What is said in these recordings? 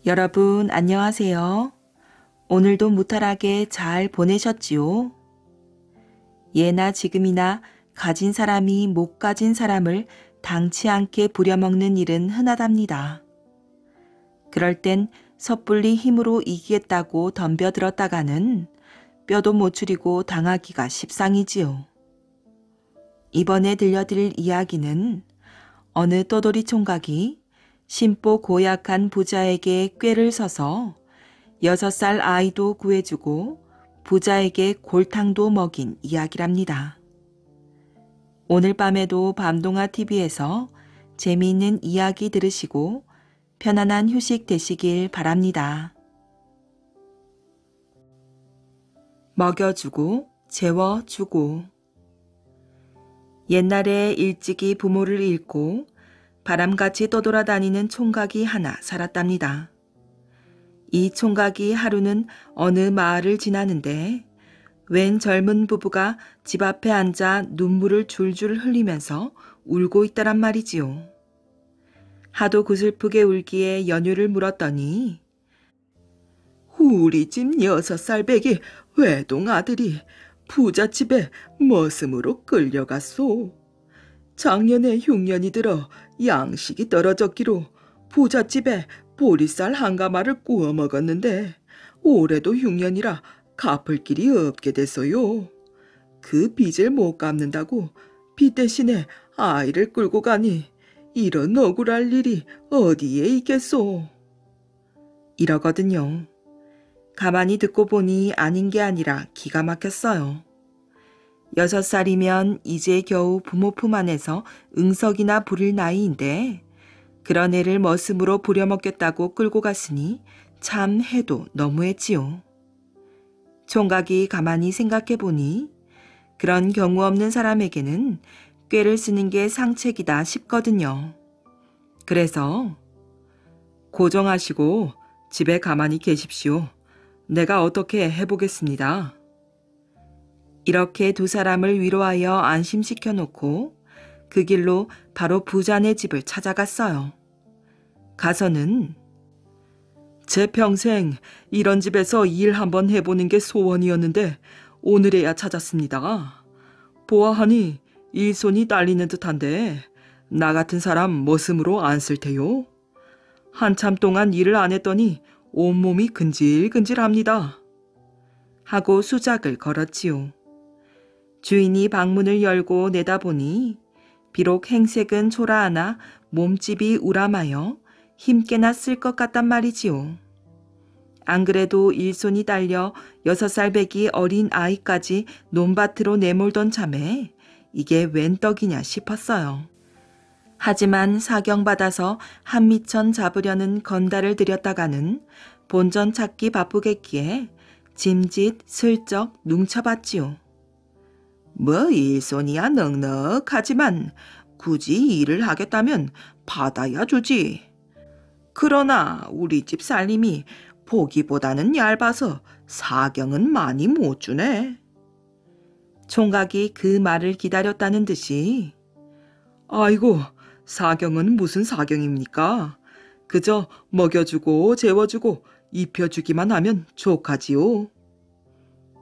여러분 안녕하세요. 오늘도 무탈하게 잘 보내셨지요? 예나 지금이나 가진 사람이 못 가진 사람을 당치 않게 부려먹는 일은 흔하답니다. 그럴 땐 섣불리 힘으로 이기겠다고 덤벼들었다가는 뼈도 못 추리고 당하기가 십상이지요. 이번에 들려드릴 이야기는 어느 떠돌이 총각이 심보 고약한 부자에게 꾀를 서서 6살 아이도 구해주고 부자에게 골탕도 먹인 이야기랍니다. 오늘 밤에도 밤동아 TV에서 재미있는 이야기 들으시고 편안한 휴식 되시길 바랍니다. 먹여주고 재워주고. 옛날에 일찍이 부모를 잃고 바람같이 떠돌아다니는 총각이 하나 살았답니다. 이 총각이 하루는 어느 마을을 지나는데 웬 젊은 부부가 집 앞에 앉아 눈물을 줄줄 흘리면서 울고 있더란 말이지요. 하도 구슬프게 울기에 연유를 물었더니 우리 집 6살 배기 외동 아들이 부잣집에 머슴으로 끌려갔소. 작년에 흉년이 들어 양식이 떨어졌기로 부잣집에 보리쌀 한 가마를 구워 먹었는데 올해도 흉년이라 갚을 길이 없게 됐어요. 그 빚을 못 갚는다고 빚 대신에 아이를 끌고 가니 이런 억울할 일이 어디에 있겠소. 이러거든요. 가만히 듣고 보니 아닌 게 아니라 기가 막혔어요. 6살이면 이제 겨우 부모 품 안에서 응석이나 부릴 나이인데 그런 애를 머슴으로 부려먹겠다고 끌고 갔으니 참 해도 너무했지요. 총각이 가만히 생각해보니 그런 경우 없는 사람에게는 꾀를 쓰는 게 상책이다 싶거든요. 그래서 고정하시고 집에 가만히 계십시오. 내가 어떻게 해보겠습니다. 이렇게 두 사람을 위로하여 안심시켜 놓고 그 길로 바로 부자네 집을 찾아갔어요. 가서는 제 평생 이런 집에서 일 한번 해보는 게 소원이었는데 오늘에야 찾았습니다. 보아하니 일손이 딸리는 듯한데 나 같은 사람 머슴으로 안 쓸 테요. 한참 동안 일을 안 했더니 온몸이 근질근질합니다. 하고 수작을 걸었지요. 주인이 방문을 열고 내다보니 비록 행색은 초라하나 몸집이 우람하여 힘께나 쓸 것 같단 말이지요. 안 그래도 일손이 딸려 6살 배기 어린 아이까지 논밭으로 내몰던 참에 이게 웬 떡이냐 싶었어요. 하지만 사경받아서 한미천 잡으려는 건달을 들였다가는 본전 찾기 바쁘겠기에 짐짓 슬쩍 뭉쳐봤지요. 뭐 일손이야 넉넉하지만 굳이 일을 하겠다면 받아야 주지. 그러나 우리 집 살림이 보기보다는 얇아서 사경은 많이 못 주네. 총각이 그 말을 기다렸다는 듯이 아이고 사경은 무슨 사경입니까? 그저 먹여주고 재워주고 입혀주기만 하면 족하지요.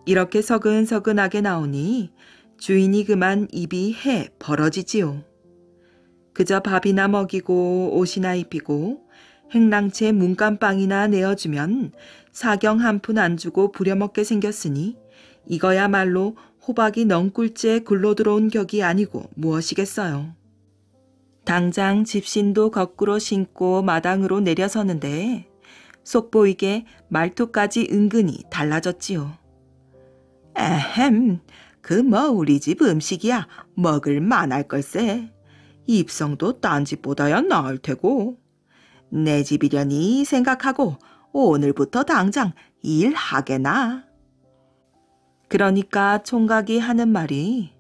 이렇게 서근서근하게 나오니 주인이 그만 입이 해 벌어지지요. 그저 밥이나 먹이고 옷이나 입히고 행랑채 문간빵이나 내어주면 사경 한 푼 안 주고 부려먹게 생겼으니 이거야말로 호박이 넝꿀째 굴러 들어온 격이 아니고 무엇이겠어요. 당장 집신도 거꾸로 신고 마당으로 내려서는데 속보이게 말투까지 은근히 달라졌지요. 에헴, 그 뭐 우리 집 음식이야 먹을 만할 걸세. 입성도 딴 집보다야 나을 테고. 내 집이려니 생각하고 오늘부터 당장 일하게나. 그러니까 총각이 하는 말이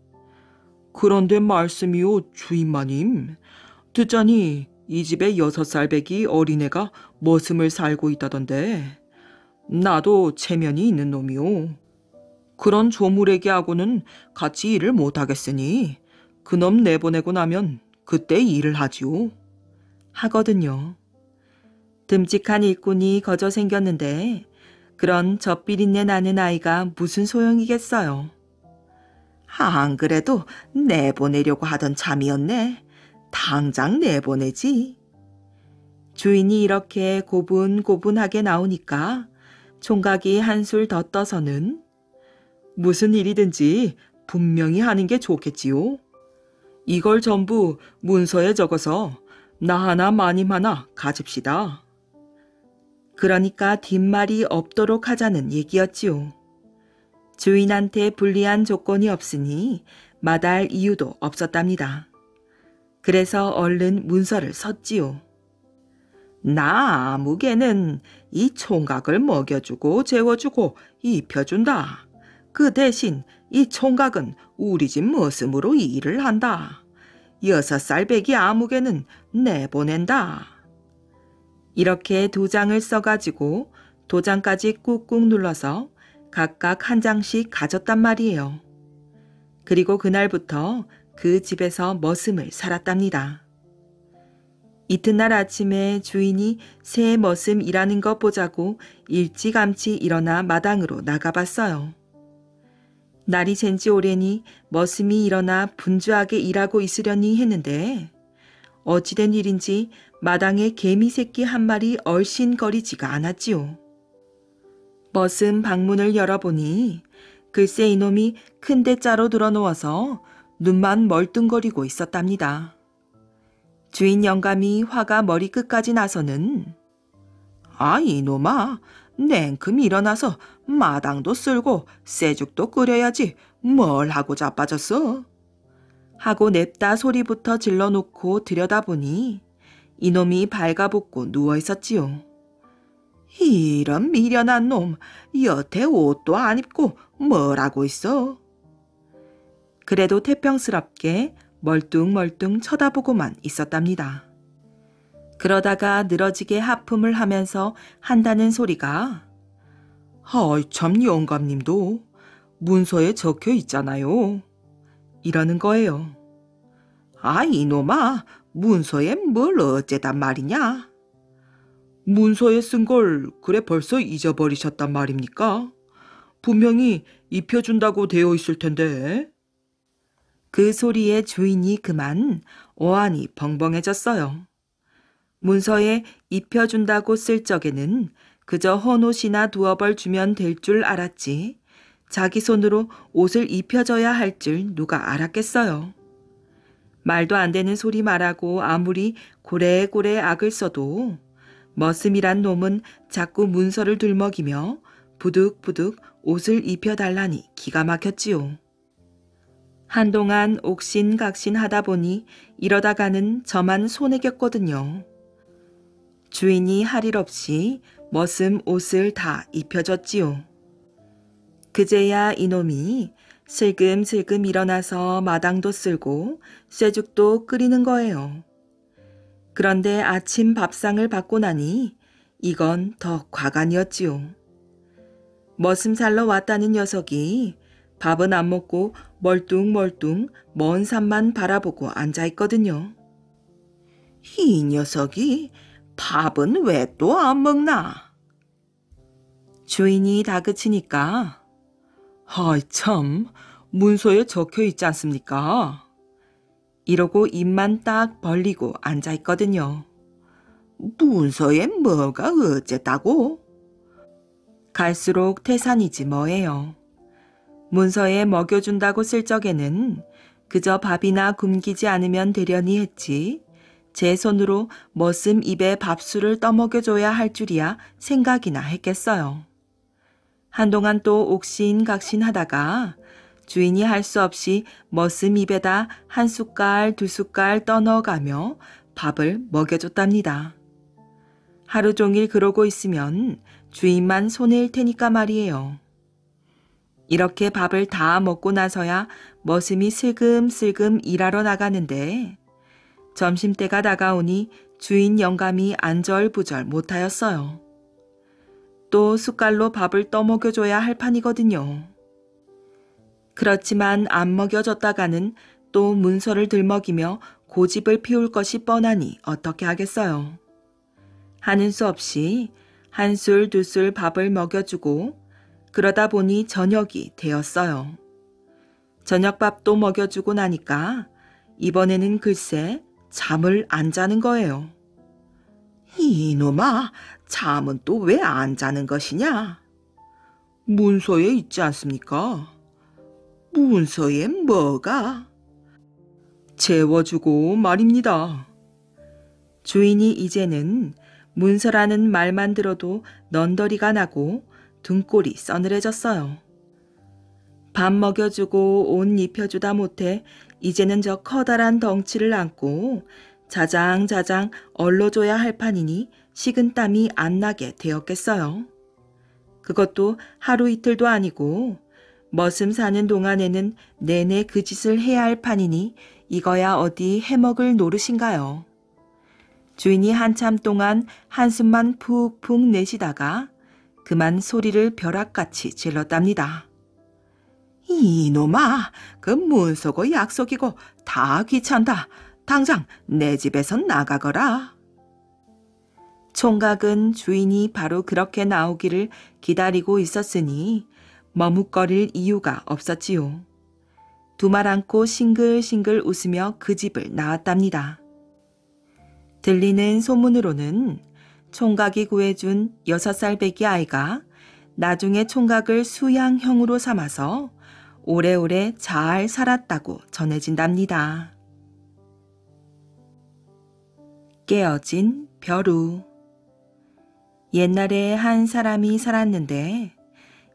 그런데 말씀이요 주인마님. 듣자니 이 집에 6살 배기 어린애가 머슴을 살고 있다던데 나도 체면이 있는 놈이요. 그런 조물애기하고는 같이 일을 못하겠으니 그놈 내보내고 나면 그때 일을 하지요. 하거든요. 듬직한 일꾼이 거저 생겼는데 그런 젖비린내 나는 아이가 무슨 소용이겠어요. 안 그래도 내보내려고 하던 참이었네. 당장 내보내지. 주인이 이렇게 고분고분하게 나오니까 총각이 한술 더 떠서는 무슨 일이든지 분명히 하는 게 좋겠지요. 이걸 전부 문서에 적어서 나 하나 마님 하나 가집시다. 그러니까 뒷말이 없도록 하자는 얘기였지요. 주인한테 불리한 조건이 없으니 마다할 이유도 없었답니다. 그래서 얼른 문서를 썼지요. 나 아무개는 이 총각을 먹여주고 재워주고 입혀준다. 그 대신 이 총각은 우리 집 머슴으로 일을 한다. 6살 배기 아무개는 내보낸다. 이렇게 2장을 써가지고 도장까지 꾹꾹 눌러서 각각 한 장씩 가졌단 말이에요. 그리고 그날부터 그 집에서 머슴을 살았답니다. 이튿날 아침에 주인이 새 머슴 일하는 것 보자고 일찌감치 일어나 마당으로 나가봤어요. 날이 샌지 오래니 머슴이 일어나 분주하게 일하고 있으려니 했는데 어찌된 일인지 마당에 개미 새끼 한 마리 얼씬거리지가 않았지요. 머슴 방문을 열어보니 글쎄 이놈이 큰 대자로 들어누워서 눈만 멀뚱거리고 있었답니다. 주인 영감이 화가 머리끝까지 나서는 아 이놈아 냉큼 일어나서 마당도 쓸고 쇠죽도 끓여야지 뭘 하고 자빠졌어. 하고 냅다 소리부터 질러놓고 들여다보니 이놈이 발가벗고 누워있었지요. 이런 미련한 놈 여태 옷도 안 입고 뭘 하고 있어. 그래도 태평스럽게 멀뚱멀뚱 쳐다보고만 있었답니다. 그러다가 늘어지게 하품을 하면서 한다는 소리가 아이 참 영감님도 문서에 적혀 있잖아요. 이러는 거예요. 아 이놈아 문서에 뭘 어째단 말이냐. 문서에 쓴 걸 그래 벌써 잊어버리셨단 말입니까? 분명히 입혀준다고 되어 있을 텐데. 그 소리에 주인이 그만 어안이 벙벙해졌어요. 문서에 입혀준다고 쓸 적에는 그저 헌옷이나 두어벌 주면 될 줄 알았지 자기 손으로 옷을 입혀줘야 할 줄 누가 알았겠어요. 말도 안 되는 소리 말하고 아무리 고래고래 악을 써도 머슴이란 놈은 자꾸 문서를 들먹이며 부득부득 옷을 입혀달라니 기가 막혔지요. 한동안 옥신각신 하다 보니 이러다가는 저만 손해겼거든요. 주인이 할 일 없이 머슴 옷을 다 입혀줬지요. 그제야 이놈이 슬금슬금 일어나서 마당도 쓸고 쇠죽도 끓이는 거예요. 그런데 아침 밥상을 받고 나니 이건 더 과간이었지요. 머슴 살러 왔다는 녀석이 밥은 안 먹고 멀뚱멀뚱 먼 산만 바라보고 앉아있거든요. 이 녀석이 밥은 왜 또 안 먹나? 주인이 다그치니까 아이 참 문서에 적혀 있지 않습니까? 이러고 입만 딱 벌리고 앉아있거든요. 문서에 뭐가 어쨌다고? 갈수록 태산이지 뭐예요. 문서에 먹여준다고 쓸 적에는 그저 밥이나 굶기지 않으면 되려니 했지 제 손으로 머슴 입에 밥술을 떠먹여줘야 할 줄이야 생각이나 했겠어요. 한동안 또 옥신각신 하다가 주인이 할 수 없이 머슴 입에다 한 숟갈 두 숟갈 떠넣어가며 밥을 먹여줬답니다. 하루 종일 그러고 있으면 주인만 손해일 테니까 말이에요. 이렇게 밥을 다 먹고 나서야 머슴이 슬금슬금 일하러 나가는데 점심때가 다가오니 주인 영감이 안절부절 못하였어요. 또 숟갈로 밥을 떠먹여줘야 할 판이거든요. 그렇지만 안 먹여줬다가는 또 문서를 들먹이며 고집을 피울 것이 뻔하니 어떻게 하겠어요. 하는 수 없이 한술 두술 밥을 먹여주고 그러다 보니 저녁이 되었어요. 저녁밥도 먹여주고 나니까 이번에는 글쎄 잠을 안 자는 거예요. 이놈아, 잠은 또 왜 안 자는 것이냐? 문서에 있지 않습니까? 문서에 뭐가? 재워주고 말입니다. 주인이 이제는 문서라는 말만 들어도 넌더리가 나고 등골이 서늘해졌어요. 밥 먹여주고 옷 입혀주다 못해 이제는 저 커다란 덩치를 안고 자장자장 얼러줘야 할 판이니 식은땀이 안 나게 되었겠어요. 그것도 하루 이틀도 아니고 머슴 사는 동안에는 내내 그 짓을 해야 할 판이니 이거야 어디 해먹을 노릇인가요. 주인이 한참 동안 한숨만 푹푹 내쉬다가 그만 소리를 벼락같이 질렀답니다. 이놈아, 그 문서고 약속이고 다 귀찮다. 당장 내 집에서 나가거라. 총각은 주인이 바로 그렇게 나오기를 기다리고 있었으니 머뭇거릴 이유가 없었지요. 두 말 않고 싱글싱글 웃으며 그 집을 나왔답니다. 들리는 소문으로는 총각이 구해준 6살 배기 아이가 나중에 총각을 수양형으로 삼아서 오래오래 잘 살았다고 전해진답니다. 깨어진 벼루. 옛날에 한 사람이 살았는데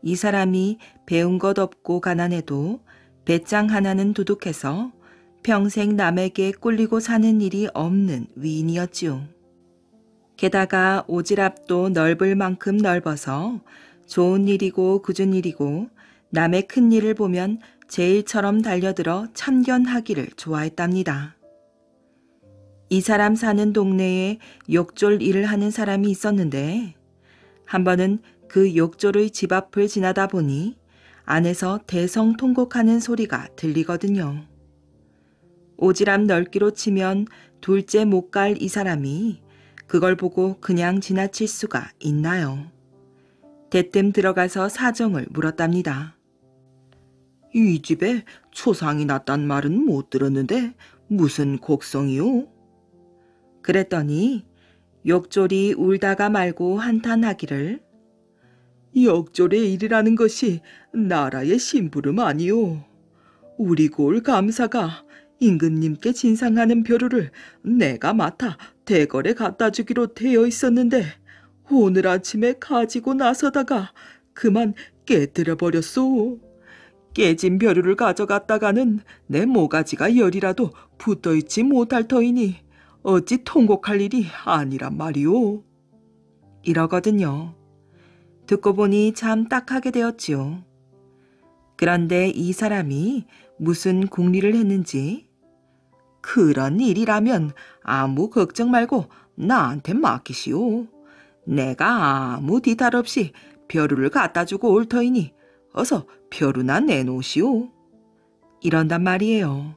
이 사람이 배운 것 없고 가난해도 배짱 하나는 두둑해서 평생 남에게 꿀리고 사는 일이 없는 위인이었지요. 게다가 오지랖도 넓을 만큼 넓어서 좋은 일이고 굳은 일이고 남의 큰 일을 보면 제일처럼 달려들어 참견하기를 좋아했답니다. 이 사람 사는 동네에 욕졸 일을 하는 사람이 있었는데 한 번은 그 욕졸의 집 앞을 지나다 보니 안에서 대성통곡하는 소리가 들리거든요. 오지랖 넓기로 치면 둘째 못 갈 이 사람이 그걸 보고 그냥 지나칠 수가 있나요? 대뜸 들어가서 사정을 물었답니다. 이 집에 초상이 났단 말은 못 들었는데 무슨 곡성이요? 그랬더니 욕졸이 울다가 말고 한탄하기를 역졸의 일이라는 것이 나라의 심부름 아니오. 우리 골 감사가 임금님께 진상하는 벼루를 내가 맡아 대궐에 갖다 주기로 되어 있었는데 오늘 아침에 가지고 나서다가 그만 깨뜨려 버렸소. 깨진 벼루를 가져갔다가는 내 모가지가 열이라도 붙어있지 못할 터이니 어찌 통곡할 일이 아니란 말이오. 이러거든요. 듣고 보니 참 딱하게 되었지요. 그런데 이 사람이 무슨 궁리를 했는지 그런 일이라면 아무 걱정 말고 나한테 맡기시오. 내가 아무 뒤탈 없이 벼루를 갖다 주고 올 터이니 어서 벼루나 내놓으시오. 이런단 말이에요.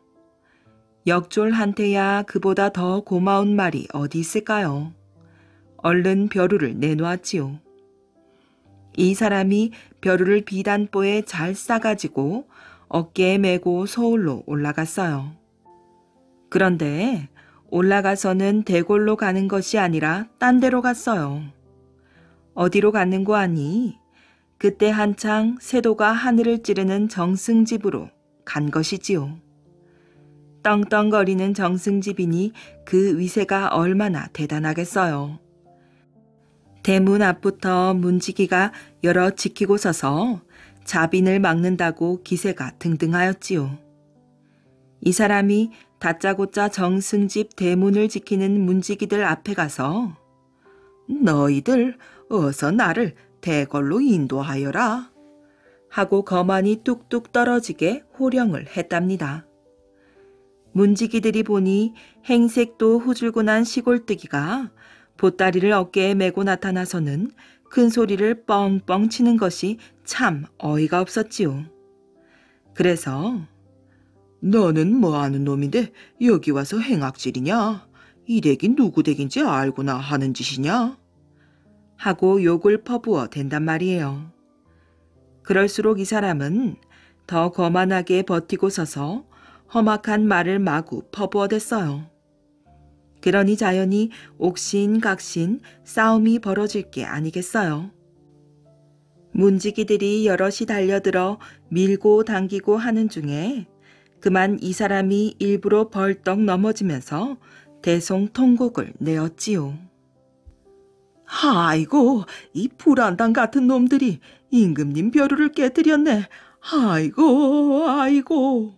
역졸한테야 그보다 더 고마운 말이 어디 있을까요? 얼른 벼루를 내놓았지요. 이 사람이 벼루를 비단보에 잘 싸가지고 어깨에 메고 서울로 올라갔어요. 그런데 올라가서는 대궐로 가는 것이 아니라 딴 데로 갔어요. 어디로 갔는고 하니 그때 한창 세도가 하늘을 찌르는 정승집으로 간 것이지요. 떵떵거리는 정승집이니 그 위세가 얼마나 대단하겠어요. 대문 앞부터 문지기가 여러 지키고 서서 자빈을 막는다고 기세가 등등하였지요. 이 사람이 다짜고짜 정승집 대문을 지키는 문지기들 앞에 가서 너희들 어서 나를 대궐로 인도하여라 하고 거만이 뚝뚝 떨어지게 호령을 했답니다. 문지기들이 보니 행색도 후줄근한 시골뜨기가 보따리를 어깨에 메고 나타나서는 큰 소리를 뻥뻥 치는 것이 참 어이가 없었지요. 그래서 너는 뭐하는 놈인데 여기 와서 행악질이냐? 이 댁이 누구 댁인지 알고나 하는 짓이냐? 하고 욕을 퍼부어 댄단 말이에요. 그럴수록 이 사람은 더 거만하게 버티고 서서 험악한 말을 마구 퍼부어댔어요. 그러니 자연히 옥신각신 싸움이 벌어질 게 아니겠어요. 문지기들이 여럿이 달려들어 밀고 당기고 하는 중에 그만 이 사람이 일부러 벌떡 넘어지면서 대성통곡을 내었지요. 아이고, 이 불안당 같은 놈들이 임금님 벼루를 깨뜨렸네. 아이고, 아이고.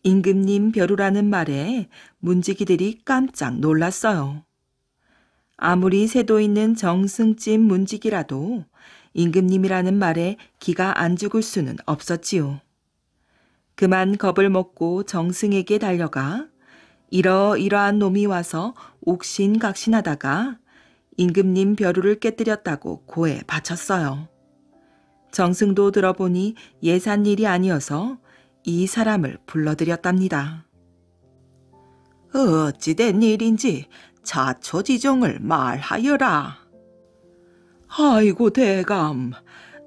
임금님 벼루라는 말에 문지기들이 깜짝 놀랐어요. 아무리 새도 있는 정승집 문지기라도 임금님이라는 말에 기가 안 죽을 수는 없었지요. 그만 겁을 먹고 정승에게 달려가 이러이러한 놈이 와서 옥신각신하다가 임금님 벼루를 깨뜨렸다고 고해 바쳤어요. 정승도 들어보니 예산 일이 아니어서 이 사람을 불러들였답니다. 어찌된 일인지 자초지종을 말하여라. 아이고 대감,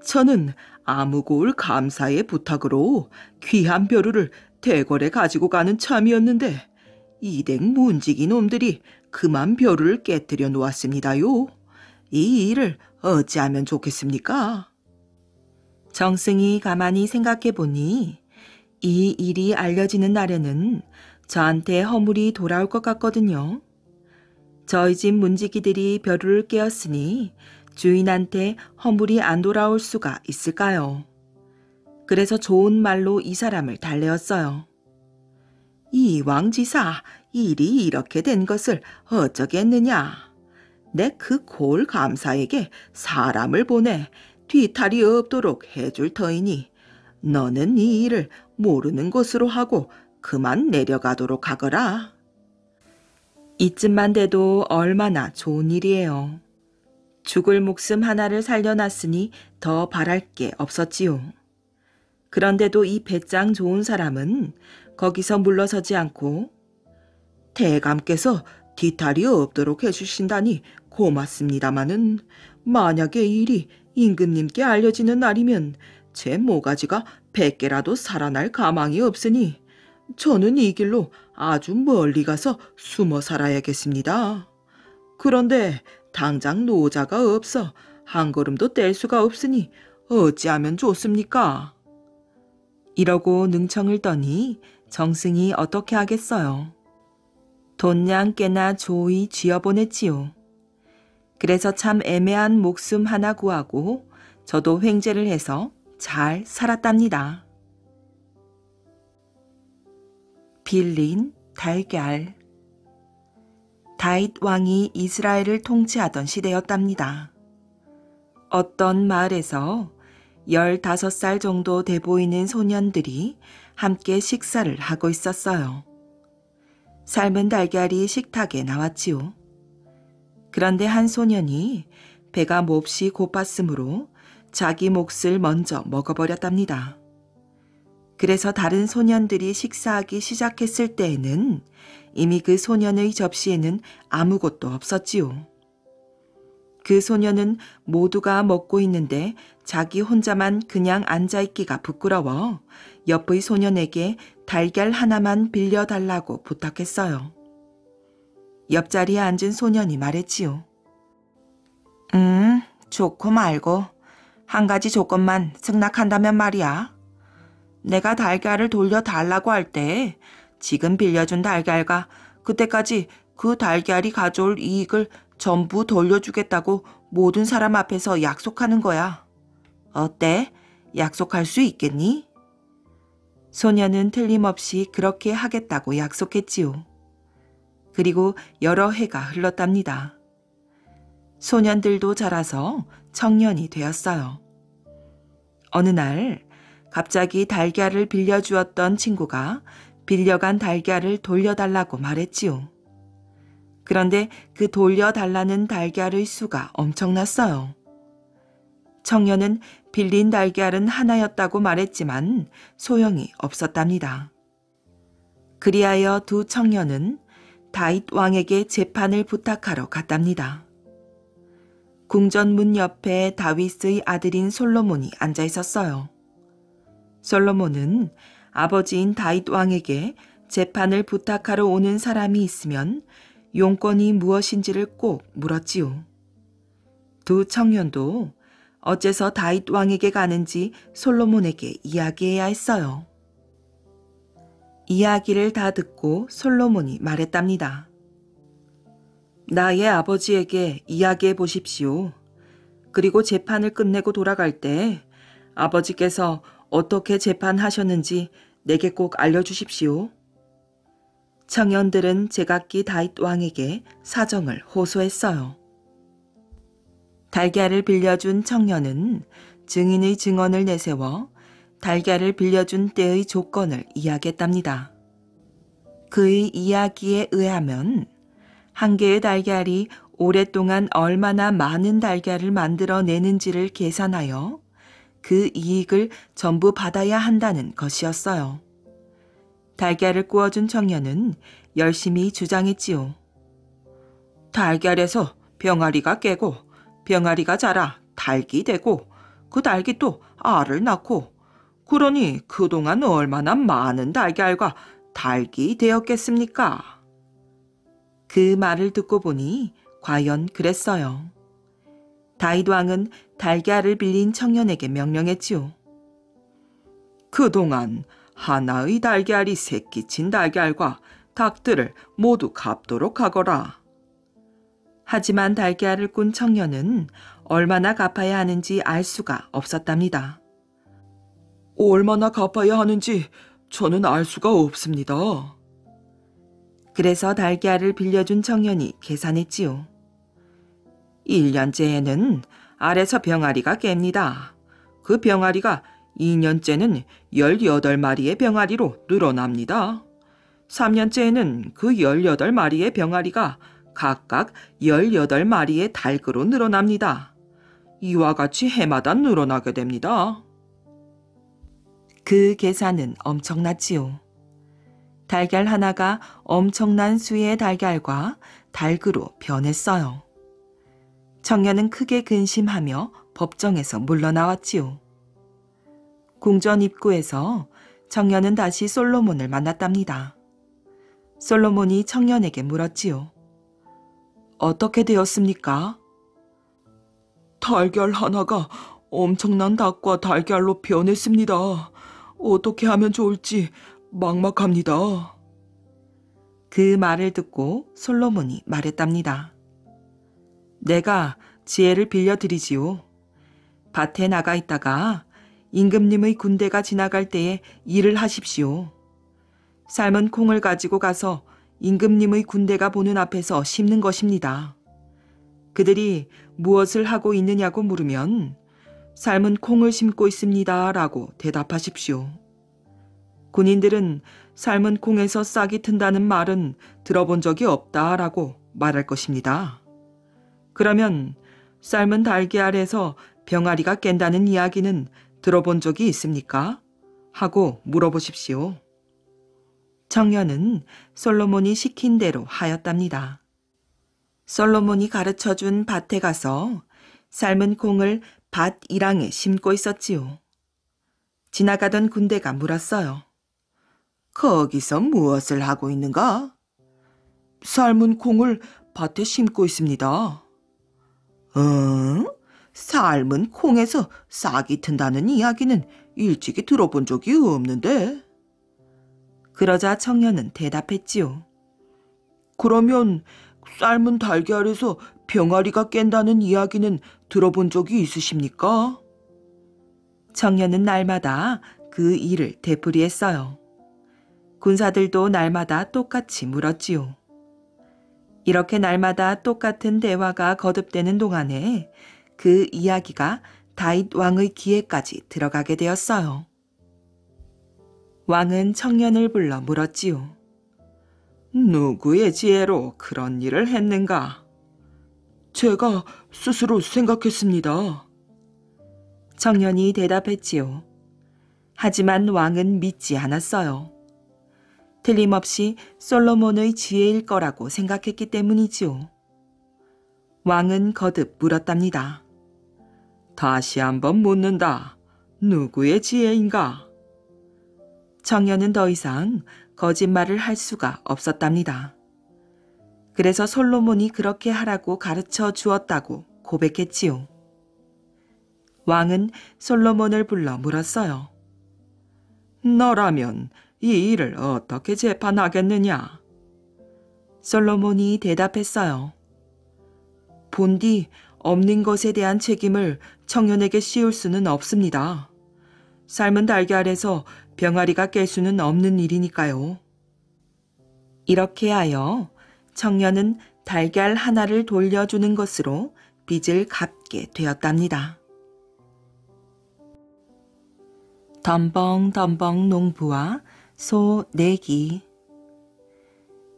저는 아무고을 감사의 부탁으로 귀한 벼루를 대궐에 가지고 가는 참이었는데 이댁 문지기 놈들이 그만 벼루를 깨뜨려 놓았습니다요. 이 일을 어찌하면 좋겠습니까? 정승이 가만히 생각해 보니 이 일이 알려지는 날에는 저한테 허물이 돌아올 것 같거든요. 저희 집 문지기들이 벼루를 깨었으니 주인한테 허물이 안 돌아올 수가 있을까요? 그래서 좋은 말로 이 사람을 달래었어요. 이 왕지사, 일이 이렇게 된 것을 어쩌겠느냐. 내 그 골 감사에게 사람을 보내 뒤탈이 없도록 해줄 터이니 너는 이 일을 모르는 것으로 하고 그만 내려가도록 하거라. 이쯤만 돼도 얼마나 좋은 일이에요. 죽을 목숨 하나를 살려놨으니 더 바랄 게 없었지요. 그런데도 이 배짱 좋은 사람은 거기서 물러서지 않고 대감께서 뒤탈이 없도록 해주신다니 고맙습니다마는 만약에 이 일이 임금님께 알려지는 날이면 제 모가지가 100개라도 살아날 가망이 없으니 저는 이 길로 아주 멀리 가서 숨어 살아야겠습니다. 그런데 당장 노자가 없어 한 걸음도 뗄 수가 없으니 어찌하면 좋습니까? 이러고 능청을 떠니 정승이 어떻게 하겠어요. 돈냥 깨나 조이 쥐어보냈지요. 그래서 참 애매한 목숨 하나 구하고 저도 횡재를 해서 잘 살았답니다. 빌린 달걀. 다윗 왕이 이스라엘을 통치하던 시대였답니다. 어떤 마을에서 15살 정도 돼 보이는 소년들이 함께 식사를 하고 있었어요. 삶은 달걀이 식탁에 나왔지요. 그런데 한 소년이 배가 몹시 고팠으므로 자기 몫을 먼저 먹어버렸답니다. 그래서 다른 소년들이 식사하기 시작했을 때에는 이미 그 소년의 접시에는 아무것도 없었지요. 그 소년은 모두가 먹고 있는데 자기 혼자만 그냥 앉아있기가 부끄러워 옆의 소년에게 달걀 하나만 빌려달라고 부탁했어요. 옆자리에 앉은 소년이 말했지요. 좋고 말고 한 가지 조건만 승낙한다면 말이야. 내가 달걀을 돌려달라고 할 때 지금 빌려준 달걀과 그때까지 그 달걀이 가져올 이익을 전부 돌려주겠다고 모든 사람 앞에서 약속하는 거야. 어때? 약속할 수 있겠니? 소녀는 틀림없이 그렇게 하겠다고 약속했지요. 그리고 여러 해가 흘렀답니다. 소년들도 자라서 청년이 되었어요. 어느 날 갑자기 달걀을 빌려주었던 친구가 빌려간 달걀을 돌려달라고 말했지요. 그런데 그 돌려달라는 달걀의 수가 엄청났어요. 청년은 빌린 달걀은 하나였다고 말했지만 소용이 없었답니다. 그리하여 두 청년은 다윗 왕에게 재판을 부탁하러 갔답니다. 궁전문 옆에 다윗의 아들인 솔로몬이 앉아 있었어요. 솔로몬은 아버지인 다윗 왕에게 재판을 부탁하러 오는 사람이 있으면 용건이 무엇인지를 꼭 물었지요. 두 청년도 어째서 다윗 왕에게 가는지 솔로몬에게 이야기해야 했어요. 이야기를 다 듣고 솔로몬이 말했답니다. 나의 아버지에게 이야기해 보십시오. 그리고 재판을 끝내고 돌아갈 때 아버지께서 어떻게 재판하셨는지 내게 꼭 알려주십시오. 청년들은 제각기 다윗 왕에게 사정을 호소했어요. 달걀을 빌려준 청년은 증인의 증언을 내세워 달걀을 빌려준 때의 조건을 이야기했답니다. 그의 이야기에 의하면 한 개의 달걀이 오랫동안 얼마나 많은 달걀을 만들어내는지를 계산하여 그 이익을 전부 받아야 한다는 것이었어요. 달걀을 구워준 청년은 열심히 주장했지요. 달걀에서 병아리가 깨고 병아리가 자라 닭이 되고 그 닭이 또 알을 낳고 그러니 그동안 얼마나 많은 달걀과 닭이 되었겠습니까? 그 말을 듣고 보니 과연 그랬어요. 다윗 왕은 달걀을 빌린 청년에게 명령했지요. 그동안 하나의 달걀이 새끼친 달걀과 닭들을 모두 갚도록 하거라. 하지만 달걀을 꾼 청년은 얼마나 갚아야 하는지 알 수가 없었답니다. 얼마나 갚아야 하는지 저는 알 수가 없습니다. 그래서 달걀을 빌려준 청년이 계산했지요. 1년째에는 알에서 병아리가 깹니다. 그 병아리가 2년째는 18마리의 병아리로 늘어납니다. 3년째에는 그 18마리의 병아리가 각각 18마리의 닭으로 늘어납니다. 이와 같이 해마다 늘어나게 됩니다. 그 계산은 엄청났지요. 달걀 하나가 엄청난 수의 달걀과 닭으로 변했어요. 청년은 크게 근심하며 법정에서 물러나왔지요. 궁전 입구에서 청년은 다시 솔로몬을 만났답니다. 솔로몬이 청년에게 물었지요. 어떻게 되었습니까? 달걀 하나가 엄청난 닭과 달걀로 변했습니다. 어떻게 하면 좋을지 막막합니다. 그 말을 듣고 솔로몬이 말했답니다. 내가 지혜를 빌려드리지요. 밭에 나가 있다가 임금님의 군대가 지나갈 때에 일을 하십시오. 삶은 콩을 가지고 가서 임금님의 군대가 보는 앞에서 심는 것입니다. 그들이 무엇을 하고 있느냐고 물으면 삶은 콩을 심고 있습니다 라고 대답하십시오. 군인들은 삶은 콩에서 싹이 튼다는 말은 들어본 적이 없다 라고 말할 것입니다. 그러면 삶은 달걀에서 병아리가 깬다는 이야기는 들어본 적이 있습니까? 하고 물어보십시오. 청년은 솔로몬이 시킨 대로 하였답니다. 솔로몬이 가르쳐준 밭에 가서 삶은 콩을 밭 이랑에 심고 있었지요. 지나가던 군대가 물었어요. 거기서 무엇을 하고 있는가? 삶은 콩을 밭에 심고 있습니다. 삶은 콩에서 싹이 튼다는 이야기는 일찍이 들어본 적이 없는데. 그러자 청년은 대답했지요. 그러면 삶은 달걀에서 병아리가 깬다는 이야기는 들어본 적이 있으십니까? 청년은 날마다 그 일을 되풀이했어요. 군사들도 날마다 똑같이 물었지요. 이렇게 날마다 똑같은 대화가 거듭되는 동안에 그 이야기가 다윗 왕의 귀에까지 들어가게 되었어요. 왕은 청년을 불러 물었지요. 누구의 지혜로 그런 일을 했는가? 제가 스스로 생각했습니다. 청년이 대답했지요. 하지만 왕은 믿지 않았어요. 틀림없이 솔로몬의 지혜일 거라고 생각했기 때문이지요. 왕은 거듭 물었답니다. 다시 한번 묻는다. 누구의 지혜인가? 청년은 더 이상 거짓말을 할 수가 없었답니다. 그래서 솔로몬이 그렇게 하라고 가르쳐 주었다고 고백했지요. 왕은 솔로몬을 불러 물었어요. 너라면 이 일을 어떻게 재판하겠느냐? 솔로몬이 대답했어요. 본디 없는 것에 대한 책임을 청년에게 씌울 수는 없습니다. 삶은 달걀에서 병아리가 깰 수는 없는 일이니까요. 이렇게 하여 청년은 달걀 하나를 돌려주는 것으로 빚을 갚게 되었답니다. 덤벙덤벙 농부와 소 내기.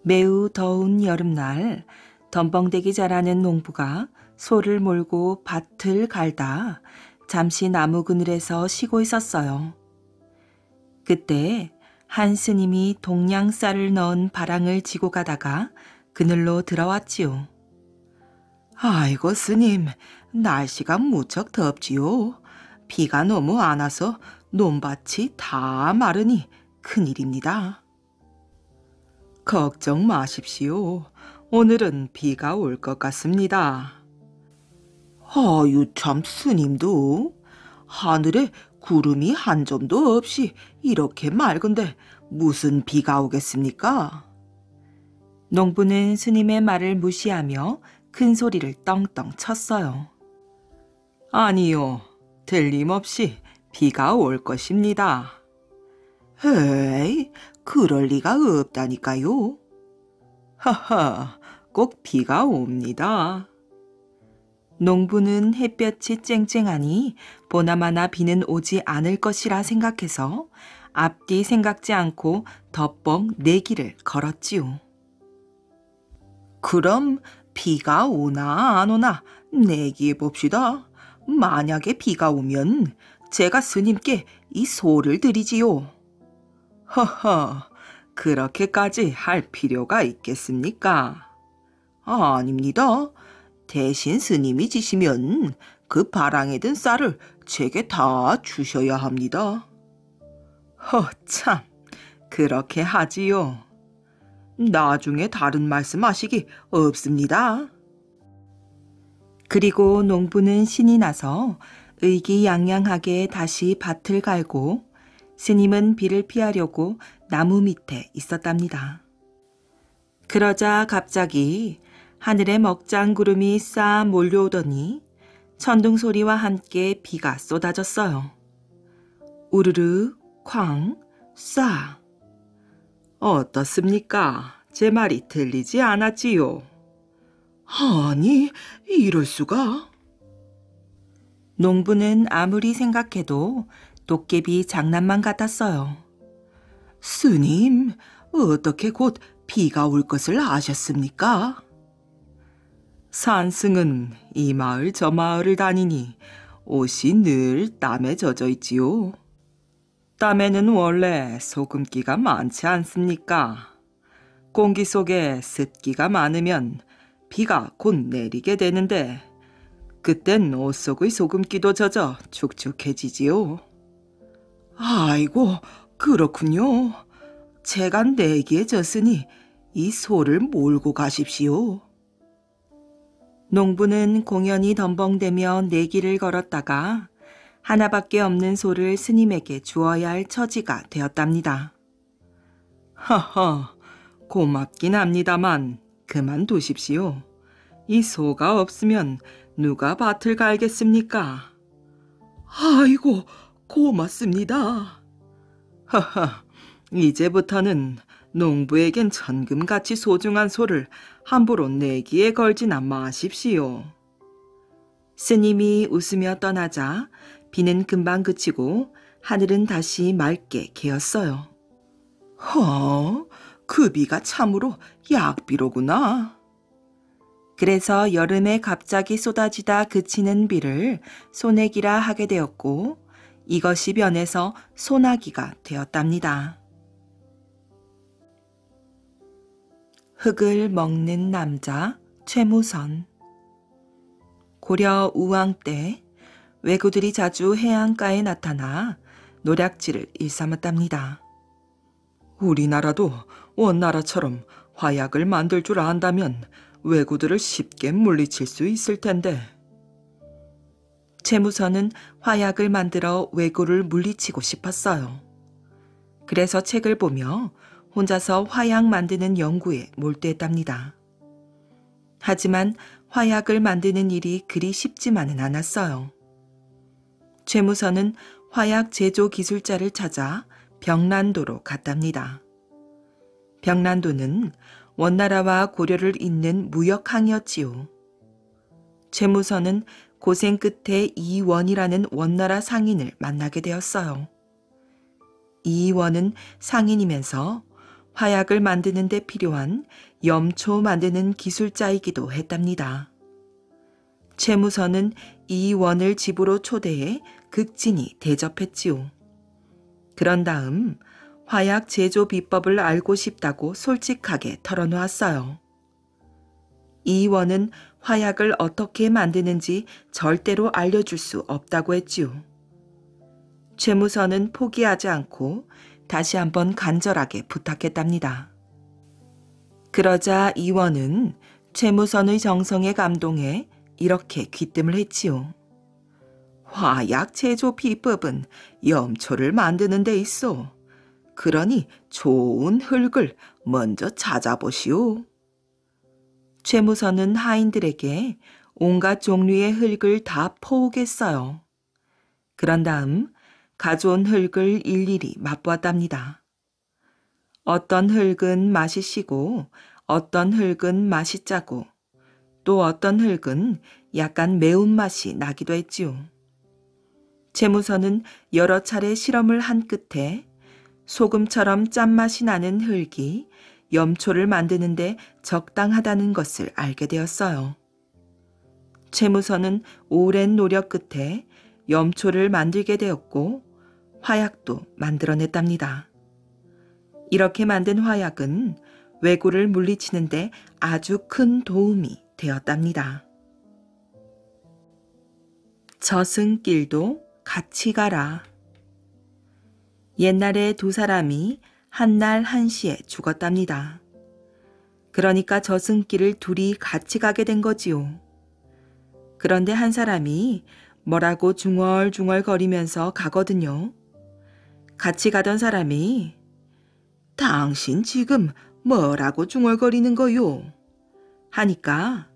매우 더운 여름날 덤벙대기 잘하는 농부가 소를 몰고 밭을 갈다 잠시 나무 그늘에서 쉬고 있었어요. 그때 한 스님이 동냥쌀을 넣은 바랑을 지고 가다가 그늘로 들어왔지요. 아이고 스님, 날씨가 무척 덥지요. 비가 너무 안 와서 논밭이 다 마르니 큰일입니다. 걱정 마십시오. 오늘은 비가 올 것 같습니다. 아유 참 스님도 하늘에 구름이 한 점도 없이 이렇게 맑은데 무슨 비가 오겠습니까? 농부는 스님의 말을 무시하며 큰 소리를 떵떵 쳤어요. 아니요, 틀림없이 비가 올 것입니다. 에이, 그럴 리가 없다니까요. 하하, 꼭 비가 옵니다. 농부는 햇볕이 쨍쨍하니 보나마나 비는 오지 않을 것이라 생각해서 앞뒤 생각지 않고 덕벙 내기를 걸었지요. 그럼 비가 오나 안 오나 내기해 봅시다. 만약에 비가 오면 제가 스님께 이 소를 드리지요. 허허, 그렇게까지 할 필요가 있겠습니까? 아닙니다. 대신 스님이 지시면 그 바랑에 든 쌀을 제게 다 주셔야 합니다. 참, 그렇게 하지요. 나중에 다른 말씀하시기 없습니다. 그리고 농부는 신이 나서 의기양양하게 다시 밭을 갈고 스님은 비를 피하려고 나무 밑에 있었답니다. 그러자 갑자기 하늘에 먹장 구름이 쌓아 몰려오더니 천둥 소리와 함께 비가 쏟아졌어요. 우르르, 쾅, 싸. 어떻습니까? 제 말이 들리지 않았지요? 아니, 이럴 수가. 농부는 아무리 생각해도 도깨비 장난만 같았어요. 스님, 어떻게 곧 비가 올 것을 아셨습니까? 산승은 이 마을 저 마을을 다니니 옷이 늘 땀에 젖어 있지요. 땀에는 원래 소금기가 많지 않습니까? 공기 속에 습기가 많으면 비가 곧 내리게 되는데 그땐 옷 속의 소금기도 젖어 축축해지지요. 아이고, 그렇군요. 제가 내기에 졌으니 이 소를 몰고 가십시오. 농부는 공연히 덤벙대며 내기를 걸었다가 하나밖에 없는 소를 스님에게 주어야 할 처지가 되었답니다. 허허, 고맙긴 합니다만 그만두십시오. 이 소가 없으면 누가 밭을 갈겠습니까? 아이고, 고맙습니다. 허허, 이제부터는 농부에겐 천금같이 소중한 소를 함부로 내기에 걸지나 마십시오. 스님이 웃으며 떠나자 비는 금방 그치고 하늘은 다시 맑게 개었어요. 그 비가 참으로 약비로구나. 그래서 여름에 갑자기 쏟아지다 그치는 비를 소내기라 하게 되었고 이것이 변해서 소나기가 되었답니다. 흙을 먹는 남자 최무선. 고려 우왕 때 왜구들이 자주 해안가에 나타나 노략질을 일삼았답니다. 우리나라도 원나라처럼 화약을 만들 줄 안다면 왜구들을 쉽게 물리칠 수 있을 텐데. 채무서는 화약을 만들어 왜구를 물리치고 싶었어요. 그래서 책을 보며 혼자서 화약 만드는 연구에 몰두했답니다. 하지만 화약을 만드는 일이 그리 쉽지만은 않았어요. 채무서는 화약 제조 기술자를 찾아 병란도로 갔답니다. 병란도는 원나라와 고려를 잇는 무역항이었지요. 채무서는 고생 끝에 이원이라는 원나라 상인을 만나게 되었어요. 이원은 상인이면서 화약을 만드는 데 필요한 염초 만드는 기술자이기도 했답니다. 채무서는 이원을 집으로 초대해 극진히 대접했지요. 그런 다음 화약 제조 비법을 알고 싶다고 솔직하게 털어놓았어요. 이원은 화약을 어떻게 만드는지 절대로 알려줄 수 없다고 했지요. 채무서는 포기하지 않고 다시 한번 간절하게 부탁했답니다. 그러자 이원은 채무선의 정성에 감동해 이렇게 귀뜸을 했지요. 화약 제조 비법은 염초를 만드는 데 있어. 그러니 좋은 흙을 먼저 찾아보시오. 채무선은 하인들에게 온갖 종류의 흙을 다 퍼오겠어요. 그런 다음 가져온 흙을 일일이 맛보았답니다. 어떤 흙은 맛이 시고 어떤 흙은 맛이 짜고 또 어떤 흙은 약간 매운맛이 나기도 했지요. 채무서는 여러 차례 실험을 한 끝에 소금처럼 짠맛이 나는 흙이 염초를 만드는데 적당하다는 것을 알게 되었어요. 채무서는 오랜 노력 끝에 염초를 만들게 되었고 화약도 만들어냈답니다. 이렇게 만든 화약은 왜구를 물리치는데 아주 큰 도움이 되었답니다. 저승길도 같이 가라. 옛날에 두 사람이 한날 한시에 죽었답니다. 그러니까 저승길을 둘이 같이 가게 된 거지요. 그런데 한 사람이 뭐라고 중얼중얼 거리면서 가거든요. 같이 가던 사람이 당신 지금 뭐라고 중얼거리는 거요? 하니까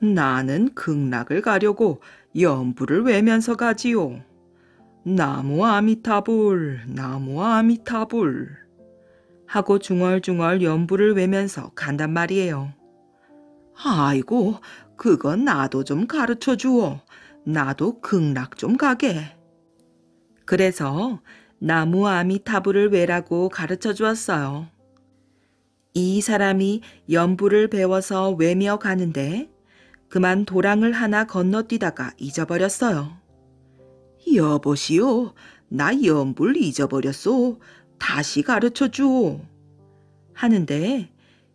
나는 극락을 가려고 연불을 외면서 가지요. 나무 아미타불, 나무 아미타불 하고 중얼중얼 연불을 외면서 간단 말이에요. 아이고, 그건 나도 좀 가르쳐 주오. 나도 극락 좀 가게. 그래서 나무 아미타불을 외라고 가르쳐 주었어요. 이 사람이 연불을 배워서 외며 가는데 그만 도랑을 하나 건너뛰다가 잊어버렸어요. 여보시오, 나 연불 잊어버렸소. 다시 가르쳐 주오. 하는데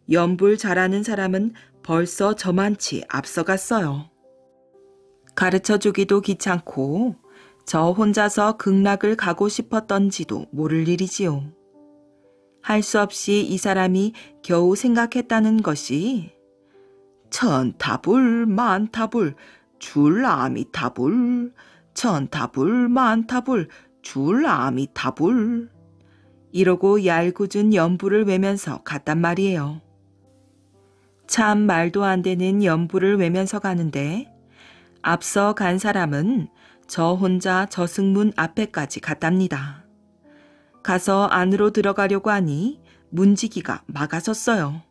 연불 잘하는 사람은 벌써 저만치 앞서갔어요. 가르쳐 주기도 귀찮고 저 혼자서 극락을 가고 싶었던지도 모를 일이지요. 할 수 없이 이 사람이 겨우 생각했다는 것이 천타불 만타불 줄 아미타불 천타불 만타불 줄 아미타불 이러고 얄궂은 연불을 외면서 갔단 말이에요. 참 말도 안 되는 연불을 외면서 가는데 앞서 간 사람은 저 혼자 저승문 앞에까지 갔답니다. 가서 안으로 들어가려고 하니 문지기가 막아섰어요.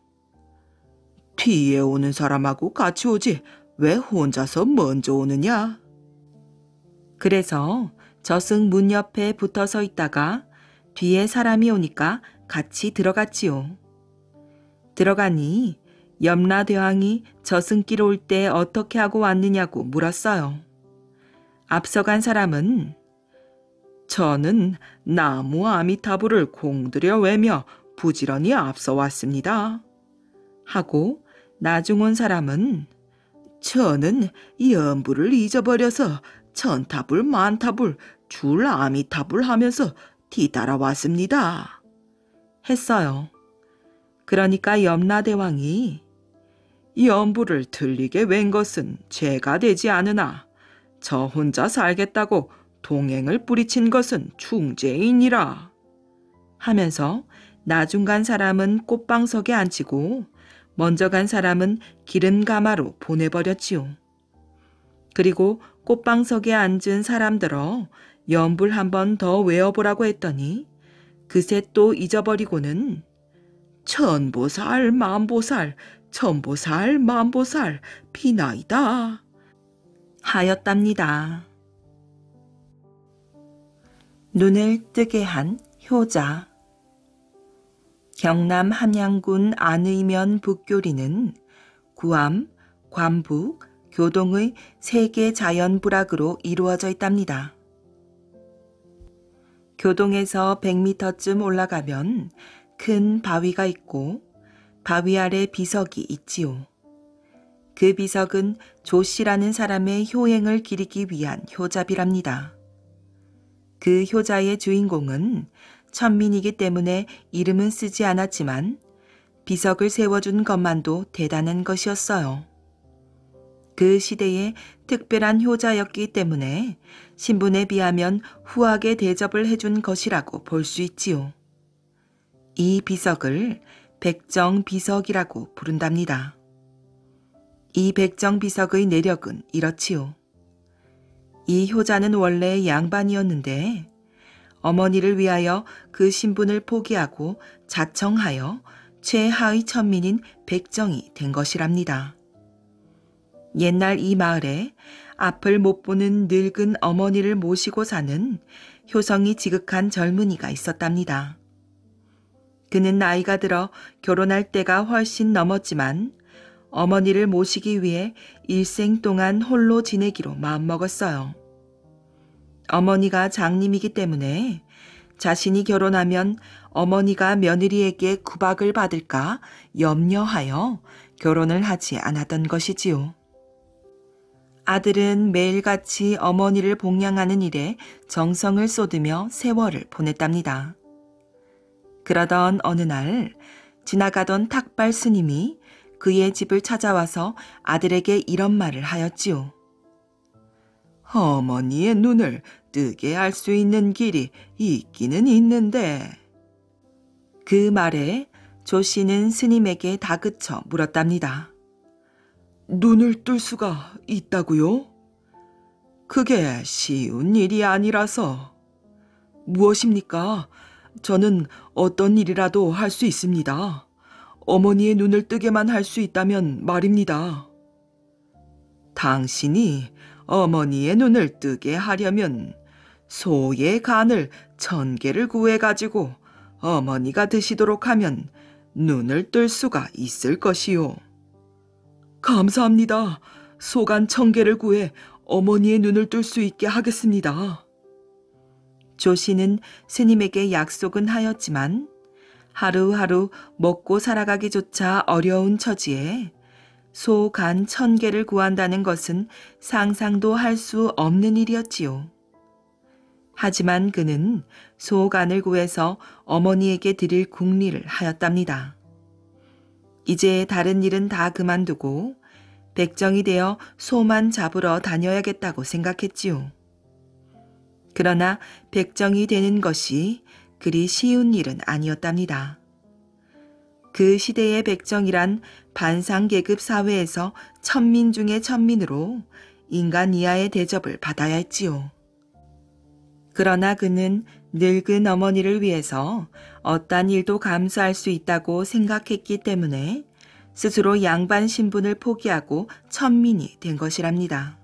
뒤에 오는 사람하고 같이 오지 왜 혼자서 먼저 오느냐? 그래서 저승 문 옆에 붙어서 있다가 뒤에 사람이 오니까 같이 들어갔지요. 들어가니 염라대왕이 저승길 올 때 어떻게 하고 왔느냐고 물었어요. 앞서간 사람은 저는 나무 아미타불을 공들여 외며 부지런히 앞서 왔습니다. 하고 나중 온 사람은 저는 연불을 잊어버려서 천타불 만타불 줄 아미타불 하면서 뒤따라왔습니다. 했어요. 그러니까 염라대왕이 연불을 틀리게 웬 것은 죄가 되지 않으나 저 혼자 살겠다고 동행을 뿌리친 것은 충죄이니라 하면서 나중 간 사람은 꽃방석에 앉히고 먼저 간 사람은 기름가마로 보내버렸지요. 그리고 꽃방석에 앉은 사람들어 연불 한 번 더 외워보라고 했더니 그새 또 잊어버리고는 천보살 만보살 천보살 만보살 비나이다 하였답니다. 눈을 뜨게 한 효자. 경남 함양군 안의면 북교리는 구암, 관북, 교동의 3개 자연부락으로 이루어져 있답니다. 교동에서 100m쯤 올라가면 큰 바위가 있고 바위 아래 비석이 있지요. 그 비석은 조씨라는 사람의 효행을 기리기 위한 효자비랍니다. 그 효자의 주인공은 천민이기 때문에 이름은 쓰지 않았지만 비석을 세워준 것만도 대단한 것이었어요. 그 시대에 특별한 효자였기 때문에 신분에 비하면 후하게 대접을 해준 것이라고 볼 수 있지요. 이 비석을 백정비석이라고 부른답니다. 이 백정비석의 내력은 이렇지요. 이 효자는 원래 양반이었는데 어머니를 위하여 그 신분을 포기하고 자청하여 최하의 천민인 백정이 된 것이랍니다. 옛날 이 마을에 앞을 못 보는 늙은 어머니를 모시고 사는 효성이 지극한 젊은이가 있었답니다. 그는 나이가 들어 결혼할 때가 훨씬 넘었지만 어머니를 모시기 위해 일생 동안 홀로 지내기로 마음먹었어요. 어머니가 장님이기 때문에 자신이 결혼하면 어머니가 며느리에게 구박을 받을까 염려하여 결혼을 하지 않았던 것이지요. 아들은 매일같이 어머니를 봉양하는 일에 정성을 쏟으며 세월을 보냈답니다. 그러던 어느 날 지나가던 탁발 스님이 그의 집을 찾아와서 아들에게 이런 말을 하였지요. 어머니의 눈을 뜨게 할 수 있는 길이 있기는 있는데. 그 말에 조 씨는 스님에게 다그쳐 물었답니다. 눈을 뜰 수가 있다고요? 그게 쉬운 일이 아니라서. 무엇입니까? 저는 어떤 일이라도 할 수 있습니다. 어머니의 눈을 뜨게만 할 수 있다면 말입니다. 당신이 어머니의 눈을 뜨게 하려면 소의 간을 1000개를 구해가지고 어머니가 드시도록 하면 눈을 뜰 수가 있을 것이요. 감사합니다. 소간 1000개를 구해 어머니의 눈을 뜰 수 있게 하겠습니다. 조 씨는 스님에게 약속은 하였지만 하루하루 먹고 살아가기조차 어려운 처지에 소 간 1000개를 구한다는 것은 상상도 할 수 없는 일이었지요. 하지만 그는 소 간을 구해서 어머니에게 드릴 궁리를 하였답니다. 이제 다른 일은 다 그만두고 백정이 되어 소만 잡으러 다녀야겠다고 생각했지요. 그러나 백정이 되는 것이 그리 쉬운 일은 아니었답니다. 그 시대의 백정이란 반상계급 사회에서 천민 중의 천민으로 인간 이하의 대접을 받아야 했지요. 그러나 그는 늙은 어머니를 위해서 어떠한 일도 감수할 수 있다고 생각했기 때문에 스스로 양반 신분을 포기하고 천민이 된 것이랍니다.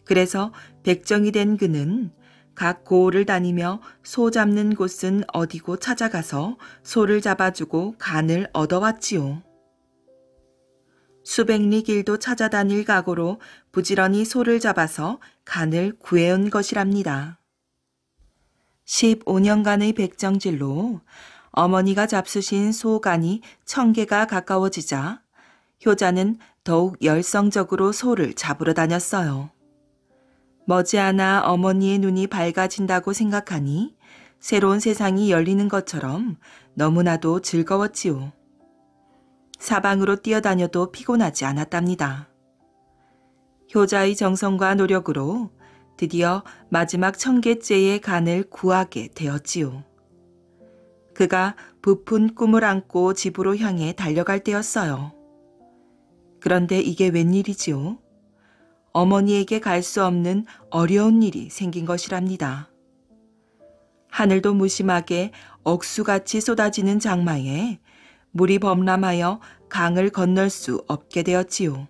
그래서 백정이 된 그는 각 고을을 다니며 소 잡는 곳은 어디고 찾아가서 소를 잡아주고 간을 얻어왔지요. 수백리 길도 찾아다닐 각오로 부지런히 소를 잡아서 간을 구해온 것이랍니다. 15년간의 백정질로 어머니가 잡수신 소 간이 1000개가 가까워지자 효자는 더욱 열성적으로 소를 잡으러 다녔어요. 머지않아 어머니의 눈이 밝아진다고 생각하니 새로운 세상이 열리는 것처럼 너무나도 즐거웠지요. 사방으로 뛰어다녀도 피곤하지 않았답니다. 효자의 정성과 노력으로 드디어 마지막 1000개째의 간을 구하게 되었지요. 그가 부푼 꿈을 안고 집으로 향해 달려갈 때였어요. 그런데 이게 웬일이지요? 어머니에게 갈 수 없는 어려운 일이 생긴 것이랍니다. 하늘도 무심하게 억수같이 쏟아지는 장마에 물이 범람하여 강을 건널 수 없게 되었지요.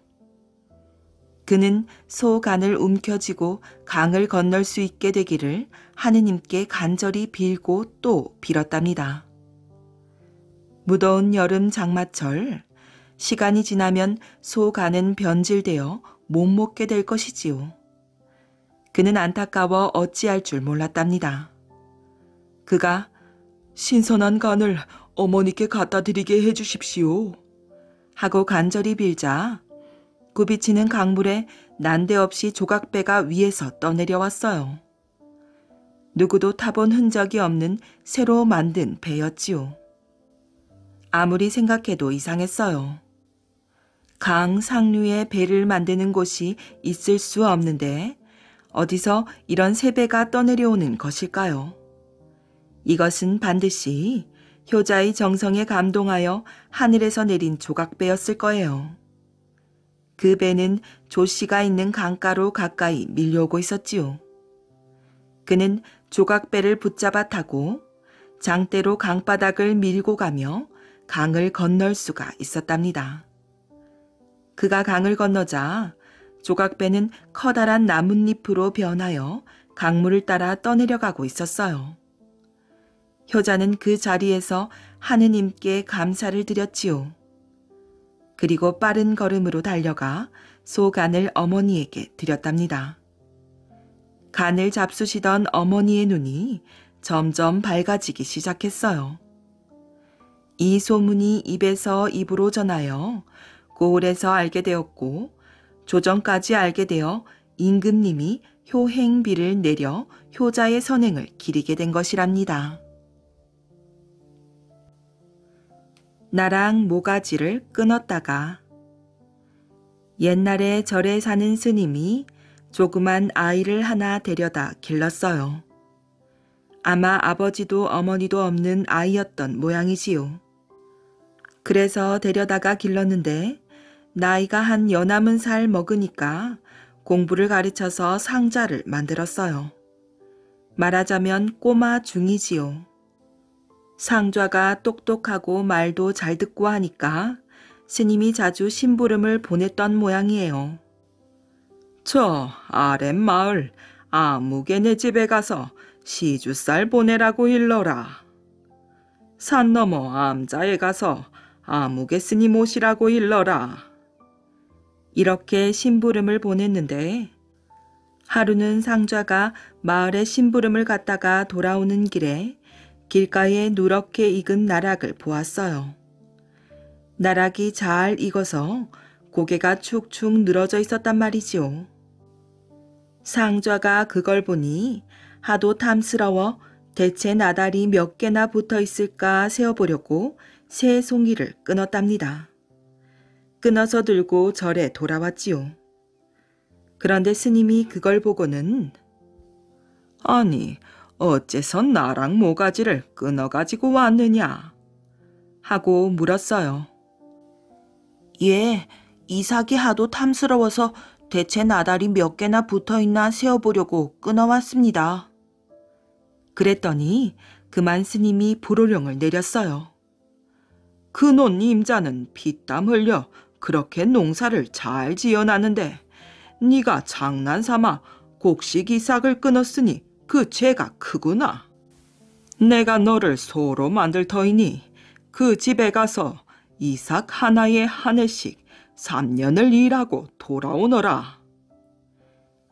그는 소 간을 움켜쥐고 강을 건널 수 있게 되기를 하느님께 간절히 빌고 또 빌었답니다. 무더운 여름 장마철, 시간이 지나면 소 간은 변질되어 못 먹게 될 것이지요. 그는 안타까워 어찌할 줄 몰랐답니다. 그가 신선한 간을 어머니께 갖다 드리게 해주십시오 하고 간절히 빌자 굽이치는 강물에 난데없이 조각배가 위에서 떠내려왔어요. 누구도 타본 흔적이 없는 새로 만든 배였지요. 아무리 생각해도 이상했어요. 강 상류에 배를 만드는 곳이 있을 수 없는데 어디서 이런 새 배가 떠내려오는 것일까요? 이것은 반드시 효자의 정성에 감동하여 하늘에서 내린 조각배였을 거예요. 그 배는 조씨가 있는 강가로 가까이 밀려오고 있었지요. 그는 조각배를 붙잡아 타고 장대로 강바닥을 밀고 가며 강을 건널 수가 있었답니다. 그가 강을 건너자 조각배는 커다란 나뭇잎으로 변하여 강물을 따라 떠내려가고 있었어요. 효자는 그 자리에서 하느님께 감사를 드렸지요. 그리고 빠른 걸음으로 달려가 소 간을 어머니에게 드렸답니다. 간을 잡수시던 어머니의 눈이 점점 밝아지기 시작했어요. 이 소문이 입에서 입으로 전하여 고을에서 알게 되었고 조정까지 알게 되어 임금님이 효행비를 내려 효자의 선행을 기리게 된 것이랍니다. 나랑 모가지를 끊었다가 옛날에 절에 사는 스님이 조그만 아이를 하나 데려다 길렀어요. 아마 아버지도 어머니도 없는 아이였던 모양이지요. 그래서 데려다가 길렀는데 나이가 한 여남은 살 먹으니까 공부를 가르쳐서 상자를 만들었어요. 말하자면 꼬마 중이지요. 상좌가 똑똑하고 말도 잘 듣고 하니까 스님이 자주 심부름을 보냈던 모양이에요. 저 아랫마을 아무개네 집에 가서 시주쌀 보내라고 일러라. 산 너머 암자에 가서 아무개 스님 오시라고 일러라. 이렇게 심부름을 보냈는데 하루는 상좌가 마을에 심부름을 갔다가 돌아오는 길에 길가에 누렇게 익은 나락을 보았어요. 나락이 잘 익어서 고개가 축축 늘어져 있었단 말이지요. 상좌가 그걸 보니 하도 탐스러워 대체 나달이 몇 개나 붙어 있을까 세어보려고 새 송이를 끊었답니다. 끊어서 들고 절에 돌아왔지요. 그런데 스님이 그걸 보고는 아니 어째서 나랑 모가지를 끊어가지고 왔느냐 하고 물었어요. 예, 이삭이 하도 탐스러워서 대체 나달이 몇 개나 붙어있나 세어보려고 끊어왔습니다. 그랬더니 그만 스님이 불호령을 내렸어요. 그놈 임자는 피땀 흘려 그렇게 농사를 잘 지어놨는데 네가 장난삼아 곡식 이삭을 끊었으니 그 죄가 크구나. 내가 너를 소로 만들 터이니 그 집에 가서 이삭 하나에 한 해씩 3년을 일하고 돌아오너라.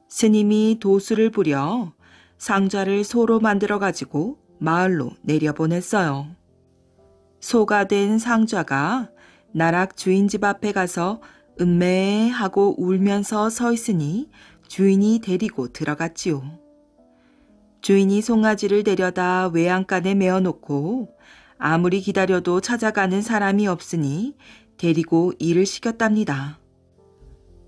스님이 도수를 부려 상좌를 소로 만들어가지고 마을로 내려보냈어요. 소가 된 상좌가 나락 주인집 앞에 가서 음매 하고 울면서 서 있으니 주인이 데리고 들어갔지요. 주인이 송아지를 데려다 외양간에 메어놓고 아무리 기다려도 찾아가는 사람이 없으니 데리고 일을 시켰답니다.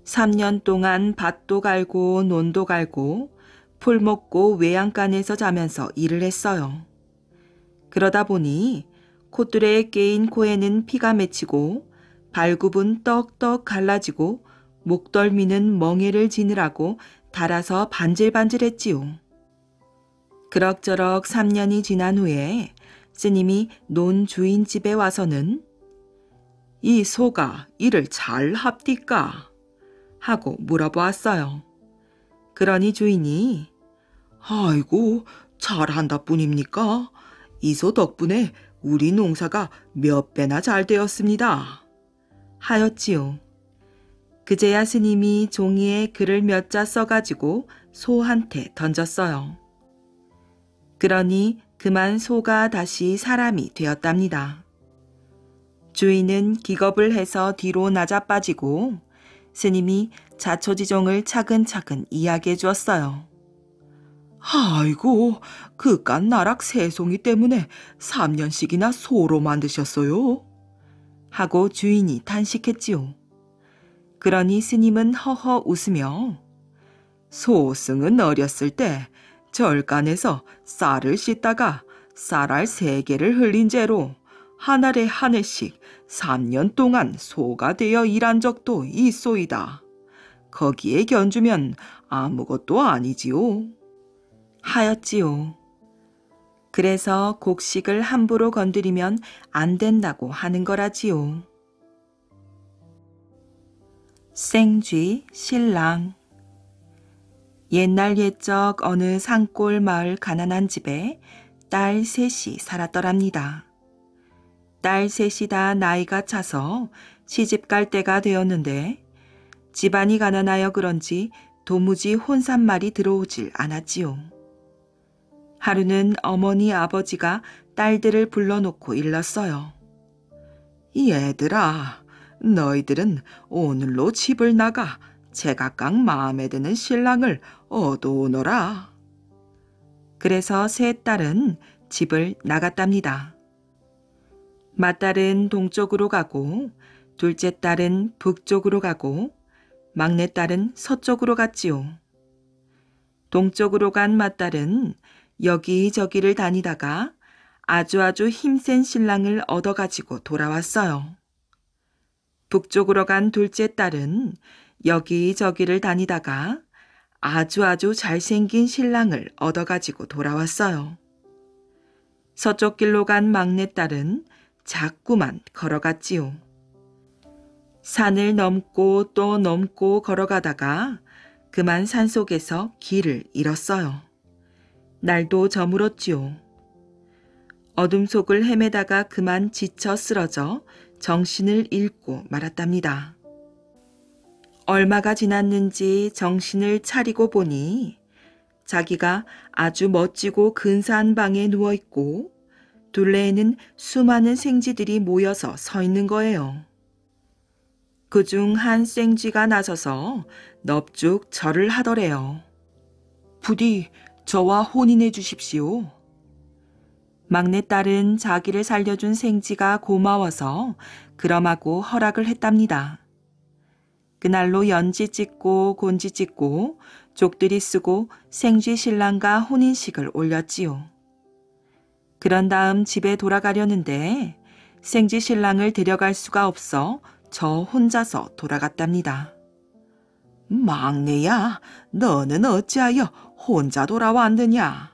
3년 동안 밭도 갈고 논도 갈고 풀 먹고 외양간에서 자면서 일을 했어요. 그러다 보니 콧들에 깨인 코에는 피가 맺히고 발굽은 떡떡 갈라지고 목덜미는 멍에를 지느라고 달아서 반질반질했지요. 그럭저럭 3년이 지난 후에 스님이 논 주인 집에 와서는 이 소가 일을 잘 합디까? 하고 물어보았어요. 그러니 주인이 아이고 잘한다 뿐입니까? 이 소 덕분에 우리 농사가 몇 배나 잘 되었습니다. 하였지요. 그제야 스님이 종이에 글을 몇 자 써가지고 소한테 던졌어요. 그러니 그만 소가 다시 사람이 되었답니다. 주인은 기겁을 해서 뒤로 낮아빠지고 스님이 자초지종을 차근차근 이야기해 주었어요. 아이고, 그깟 나락 새송이 때문에 3년씩이나 소로 만드셨어요? 하고 주인이 탄식했지요. 그러니 스님은 허허 웃으며 소승은 어렸을 때 절간에서 쌀을 씻다가 쌀알 3개를 흘린 죄로 한 알에 한 해씩 3년 동안 소가 되어 일한 적도 있소이다. 거기에 견주면 아무것도 아니지요. 하였지요. 그래서 곡식을 함부로 건드리면 안 된다고 하는 거라지요. 생쥐 신랑. 옛날 옛적 어느 산골 마을 가난한 집에 딸 셋이 살았더랍니다. 딸 셋이 다 나이가 차서 시집 갈 때가 되었는데 집안이 가난하여 그런지 도무지 혼산말이 들어오질 않았지요. 하루는 어머니 아버지가 딸들을 불러놓고 일렀어요. 얘들아, 너희들은 오늘로 집을 나가 제각각 마음에 드는 신랑을 얻어오너라. 그래서 세 딸은 집을 나갔답니다. 맏딸은 동쪽으로 가고 둘째 딸은 북쪽으로 가고 막내 딸은 서쪽으로 갔지요. 동쪽으로 간 맏딸은 여기저기를 다니다가 아주 힘센 신랑을 얻어가지고 돌아왔어요. 북쪽으로 간 둘째 딸은 여기저기를 다니다가 아주 잘생긴 신랑을 얻어가지고 돌아왔어요. 서쪽 길로 간 막내 딸은 자꾸만 걸어갔지요. 산을 넘고 또 넘고 걸어가다가 그만 산속에서 길을 잃었어요. 날도 저물었지요. 어둠 속을 헤매다가 그만 지쳐 쓰러져 정신을 잃고 말았답니다. 얼마가 지났는지 정신을 차리고 보니 자기가 아주 멋지고 근사한 방에 누워있고 둘레에는 수많은 생쥐들이 모여서 서 있는 거예요. 그중 한 생쥐가 나서서 넙죽 절을 하더래요. 부디 저와 혼인해 주십시오. 막내딸은 자기를 살려준 생쥐가 고마워서 그럼하고 허락을 했답니다. 그날로 연지 찍고 곤지 찍고 족들이 쓰고 생쥐 신랑과 혼인식을 올렸지요. 그런 다음 집에 돌아가려는데 생쥐 신랑을 데려갈 수가 없어 저 혼자서 돌아갔답니다. 막내야, 너는 어찌하여 혼자 돌아왔느냐?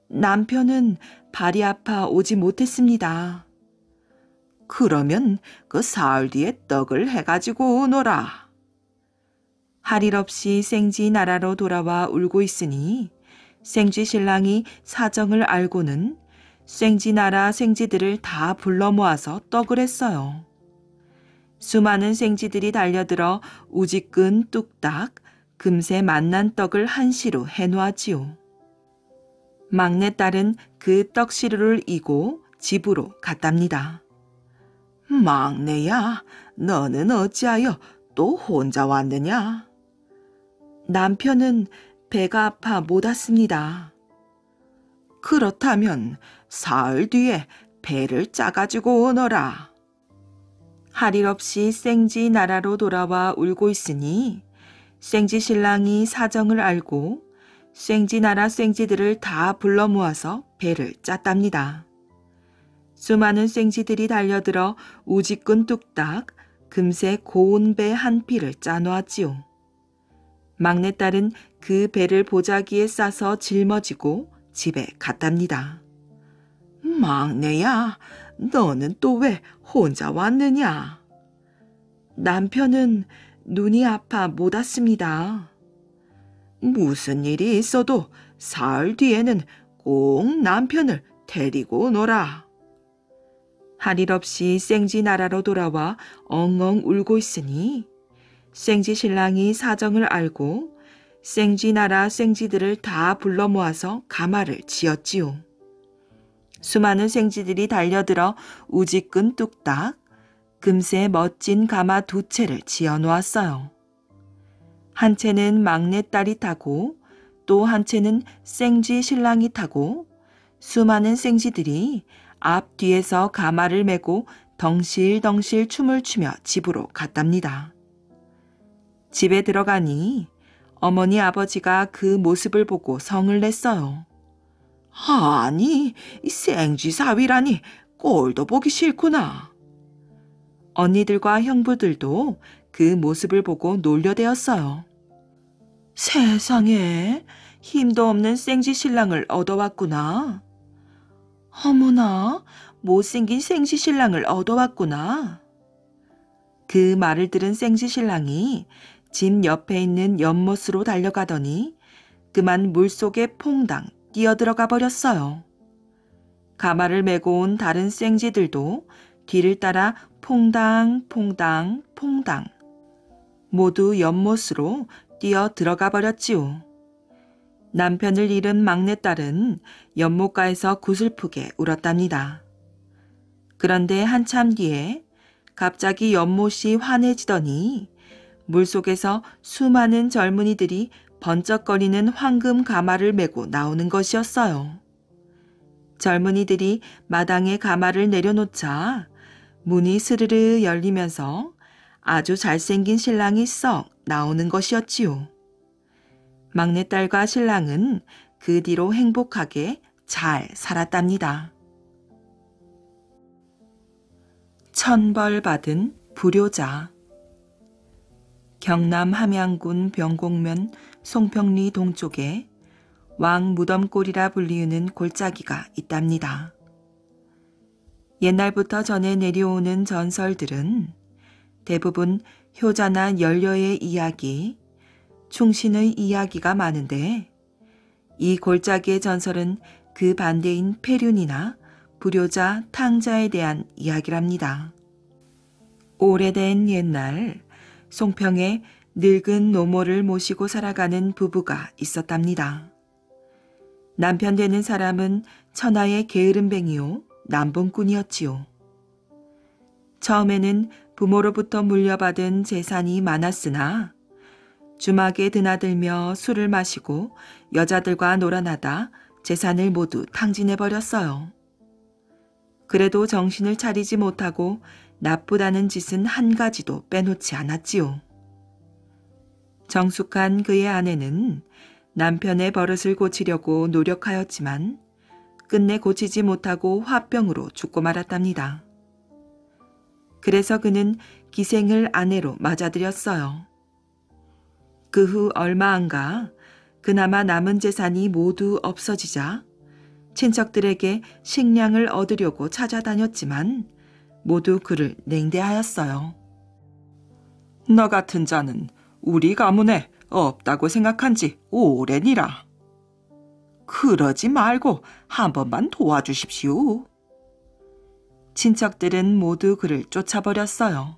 남편은 발이 아파 오지 못했습니다. 그러면 그 사흘 뒤에 떡을 해가지고 오너라. 할 일 없이 생쥐 나라로 돌아와 울고 있으니 생쥐 신랑이 사정을 알고는 생쥐 나라 생쥐들을 다 불러 모아서 떡을 했어요. 수많은 생쥐들이 달려들어 우지끈 뚝딱 금세 만난 떡을 한시로 해놓았지요. 막내딸은 그 떡시루를 이고 집으로 갔답니다. 막내야, 너는 어찌하여 또 혼자 왔느냐? 남편은 배가 아파 못 왔습니다. 그렇다면 사흘 뒤에 배를 짜가지고 오너라. 할 일 없이 생지 나라로 돌아와 울고 있으니 생지 신랑이 사정을 알고 생지 나라 생지들을 다 불러 모아서 배를 짰답니다. 수많은 생지들이 달려들어 우지끈 뚝딱 금세 고운 배 한 피를 짜놓았지요. 막내딸은 그 배를 보자기에 싸서 짊어지고 집에 갔답니다. 막내야, 너는 또 왜 혼자 왔느냐? 남편은 눈이 아파 못 왔습니다. 무슨 일이 있어도 사흘 뒤에는 꼭 남편을 데리고 오너라. 할 일 없이 생지 나라로 돌아와 엉엉 울고 있으니 생지 신랑이 사정을 알고 생지 나라 생지들을 다 불러 모아서 가마를 지었지요. 수많은 생지들이 달려들어 우지끈 뚝딱 금세 멋진 가마 두 채를 지어 놓았어요. 한 채는 막내딸이 타고 또 한 채는 생지 신랑이 타고 수많은 생지들이 앞뒤에서 가마를 메고 덩실덩실 춤을 추며 집으로 갔답니다. 집에 들어가니 어머니 아버지가 그 모습을 보고 성을 냈어요. 아니, 이 생쥐사위라니 꼴도 보기 싫구나. 언니들과 형부들도 그 모습을 보고 놀려대었어요. 세상에, 힘도 없는 생쥐 신랑을 얻어왔구나. 어머나, 못생긴 생쥐 신랑을 얻어왔구나. 그 말을 들은 생쥐 신랑이 집 옆에 있는 연못으로 달려가더니 그만 물속에 퐁당 뛰어들어가 버렸어요. 가마를 메고 온 다른 생쥐들도 뒤를 따라 퐁당 퐁당 퐁당 모두 연못으로 뛰어 들어가 버렸지요. 남편을 잃은 막내딸은 연못가에서 구슬프게 울었답니다. 그런데 한참 뒤에 갑자기 연못이 환해지더니 물속에서 수많은 젊은이들이 번쩍거리는 황금 가마를 메고 나오는 것이었어요. 젊은이들이 마당에 가마를 내려놓자 문이 스르르 열리면서 아주 잘생긴 신랑이 썩 나오는 것이었지요. 막내딸과 신랑은 그 뒤로 행복하게 잘 살았답니다. 천벌받은 불효자. 경남 함양군 병곡면 송평리 동쪽에 왕무덤골이라 불리우는 골짜기가 있답니다. 옛날부터 전해 내려오는 전설들은 대부분 효자나 연려의 이야기, 충신의 이야기가 많은데 이 골짜기의 전설은 그 반대인 폐륜이나 불효자, 탕자에 대한 이야기랍니다. 오래된 옛날 송평에 늙은 노모를 모시고 살아가는 부부가 있었답니다. 남편 되는 사람은 천하의 게으름뱅이요 남봉꾼이었지요. 처음에는 부모로부터 물려받은 재산이 많았으나 주막에 드나들며 술을 마시고 여자들과 놀아나다 재산을 모두 탕진해버렸어요. 그래도 정신을 차리지 못하고 나쁘다는 짓은 한 가지도 빼놓지 않았지요. 정숙한 그의 아내는 남편의 버릇을 고치려고 노력하였지만 끝내 고치지 못하고 화병으로 죽고 말았답니다. 그래서 그는 기생을 아내로 맞아들였어요. 그 후 얼마 안 가 그나마 남은 재산이 모두 없어지자 친척들에게 식량을 얻으려고 찾아다녔지만 모두 그를 냉대하였어요. 너 같은 자는 우리 가문에 없다고 생각한 지 오래니라. 그러지 말고 한 번만 도와주십시오. 친척들은 모두 그를 쫓아버렸어요.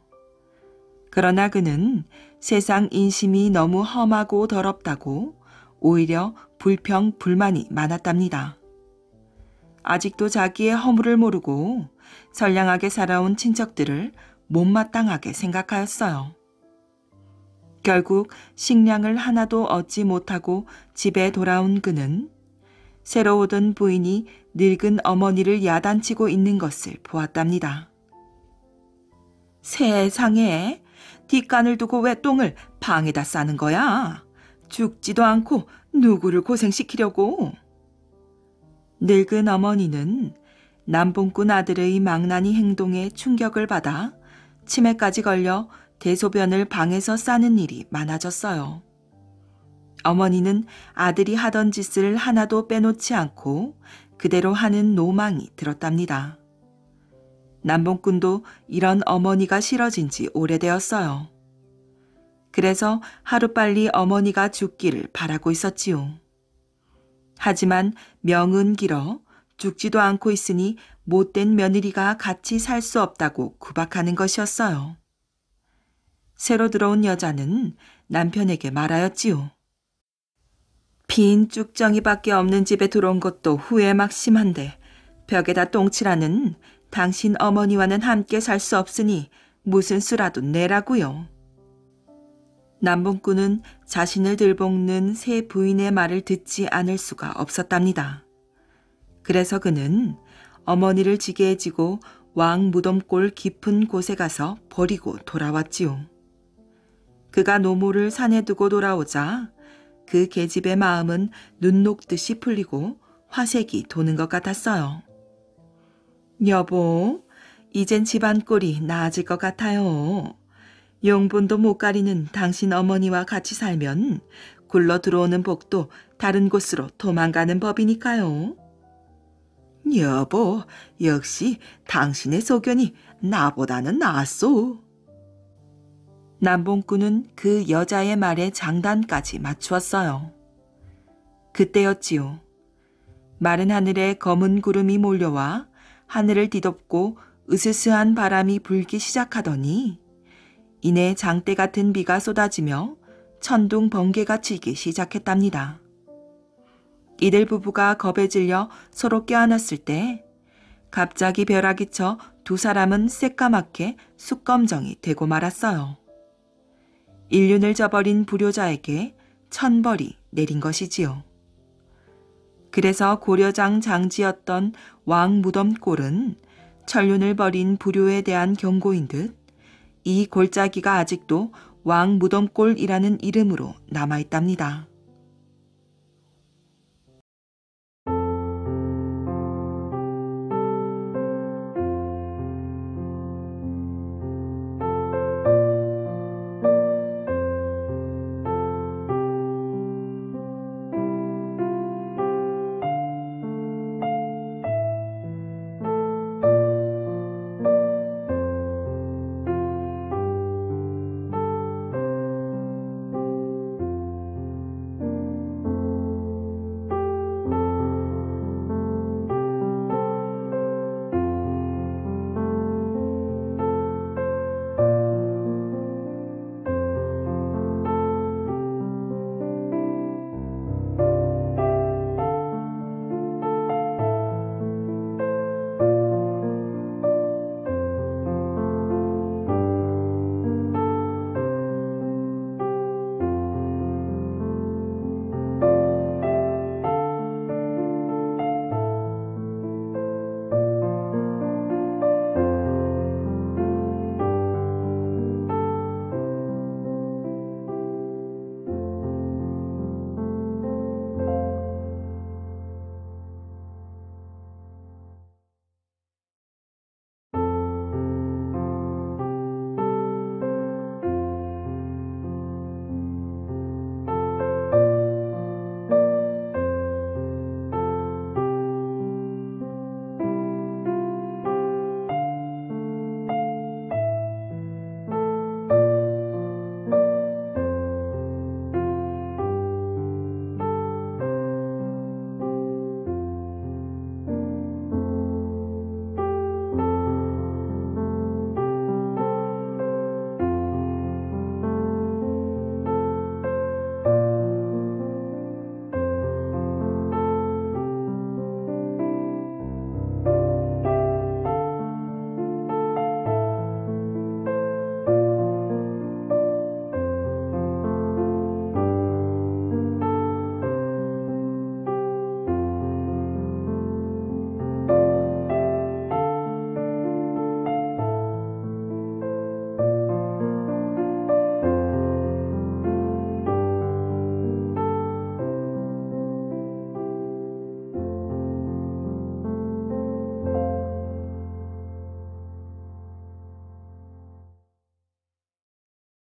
그러나 그는 세상 인심이 너무 험하고 더럽다고 오히려 불평, 불만이 많았답니다. 아직도 자기의 허물을 모르고 선량하게 살아온 친척들을 못마땅하게 생각하였어요. 결국 식량을 하나도 얻지 못하고 집에 돌아온 그는 새로 오던 부인이 늙은 어머니를 야단치고 있는 것을 보았답니다. 세상에, 뒷간을 두고 왜 똥을 방에다 싸는 거야? 죽지도 않고 누구를 고생시키려고? 늙은 어머니는 남봉꾼 아들의 망나니 행동에 충격을 받아 치매까지 걸려 대소변을 방에서 싸는 일이 많아졌어요. 어머니는 아들이 하던 짓을 하나도 빼놓지 않고 그대로 하는 노망이 들었답니다. 남봉꾼도 이런 어머니가 싫어진 지 오래되었어요. 그래서 하루빨리 어머니가 죽기를 바라고 있었지요. 하지만 명은 길어 죽지도 않고 있으니 못된 며느리가 같이 살 수 없다고 구박하는 것이었어요. 새로 들어온 여자는 남편에게 말하였지요. 빈 쭉정이밖에 없는 집에 들어온 것도 후회 막심한데 벽에다 똥칠하는 당신 어머니와는 함께 살 수 없으니 무슨 수라도 내라고요. 남봉꾼은 자신을 들볶는 새 부인의 말을 듣지 않을 수가 없었답니다. 그래서 그는 어머니를 지게 지고 왕 무덤골 깊은 곳에 가서 버리고 돌아왔지요. 그가 노모를 산에 두고 돌아오자 그 계집의 마음은 눈 녹듯이 풀리고 화색이 도는 것 같았어요. 여보, 이젠 집안 꼴이 나아질 것 같아요. 용분도 못 가리는 당신 어머니와 같이 살면 굴러 들어오는 복도 다른 곳으로 도망가는 법이니까요. 여보, 역시 당신의 소견이 나보다는 낫소. 남봉꾼은 그 여자의 말에 장단까지 맞추었어요. 그때였지요. 마른 하늘에 검은 구름이 몰려와 하늘을 뒤덮고 으스스한 바람이 불기 시작하더니 이내 장대 같은 비가 쏟아지며 천둥 번개가 치기 시작했답니다. 이들 부부가 겁에 질려 서로 껴안았을 때 갑자기 벼락이 쳐 두 사람은 새까맣게 숯검정이 되고 말았어요. 인륜을 저버린 불효자에게 천벌이 내린 것이지요. 그래서 고려장 장지였던 왕 무덤골은 천륜을 벌인 불효에 대한 경고인 듯 이 골짜기가 아직도 왕 무덤골이라는 이름으로 남아있답니다.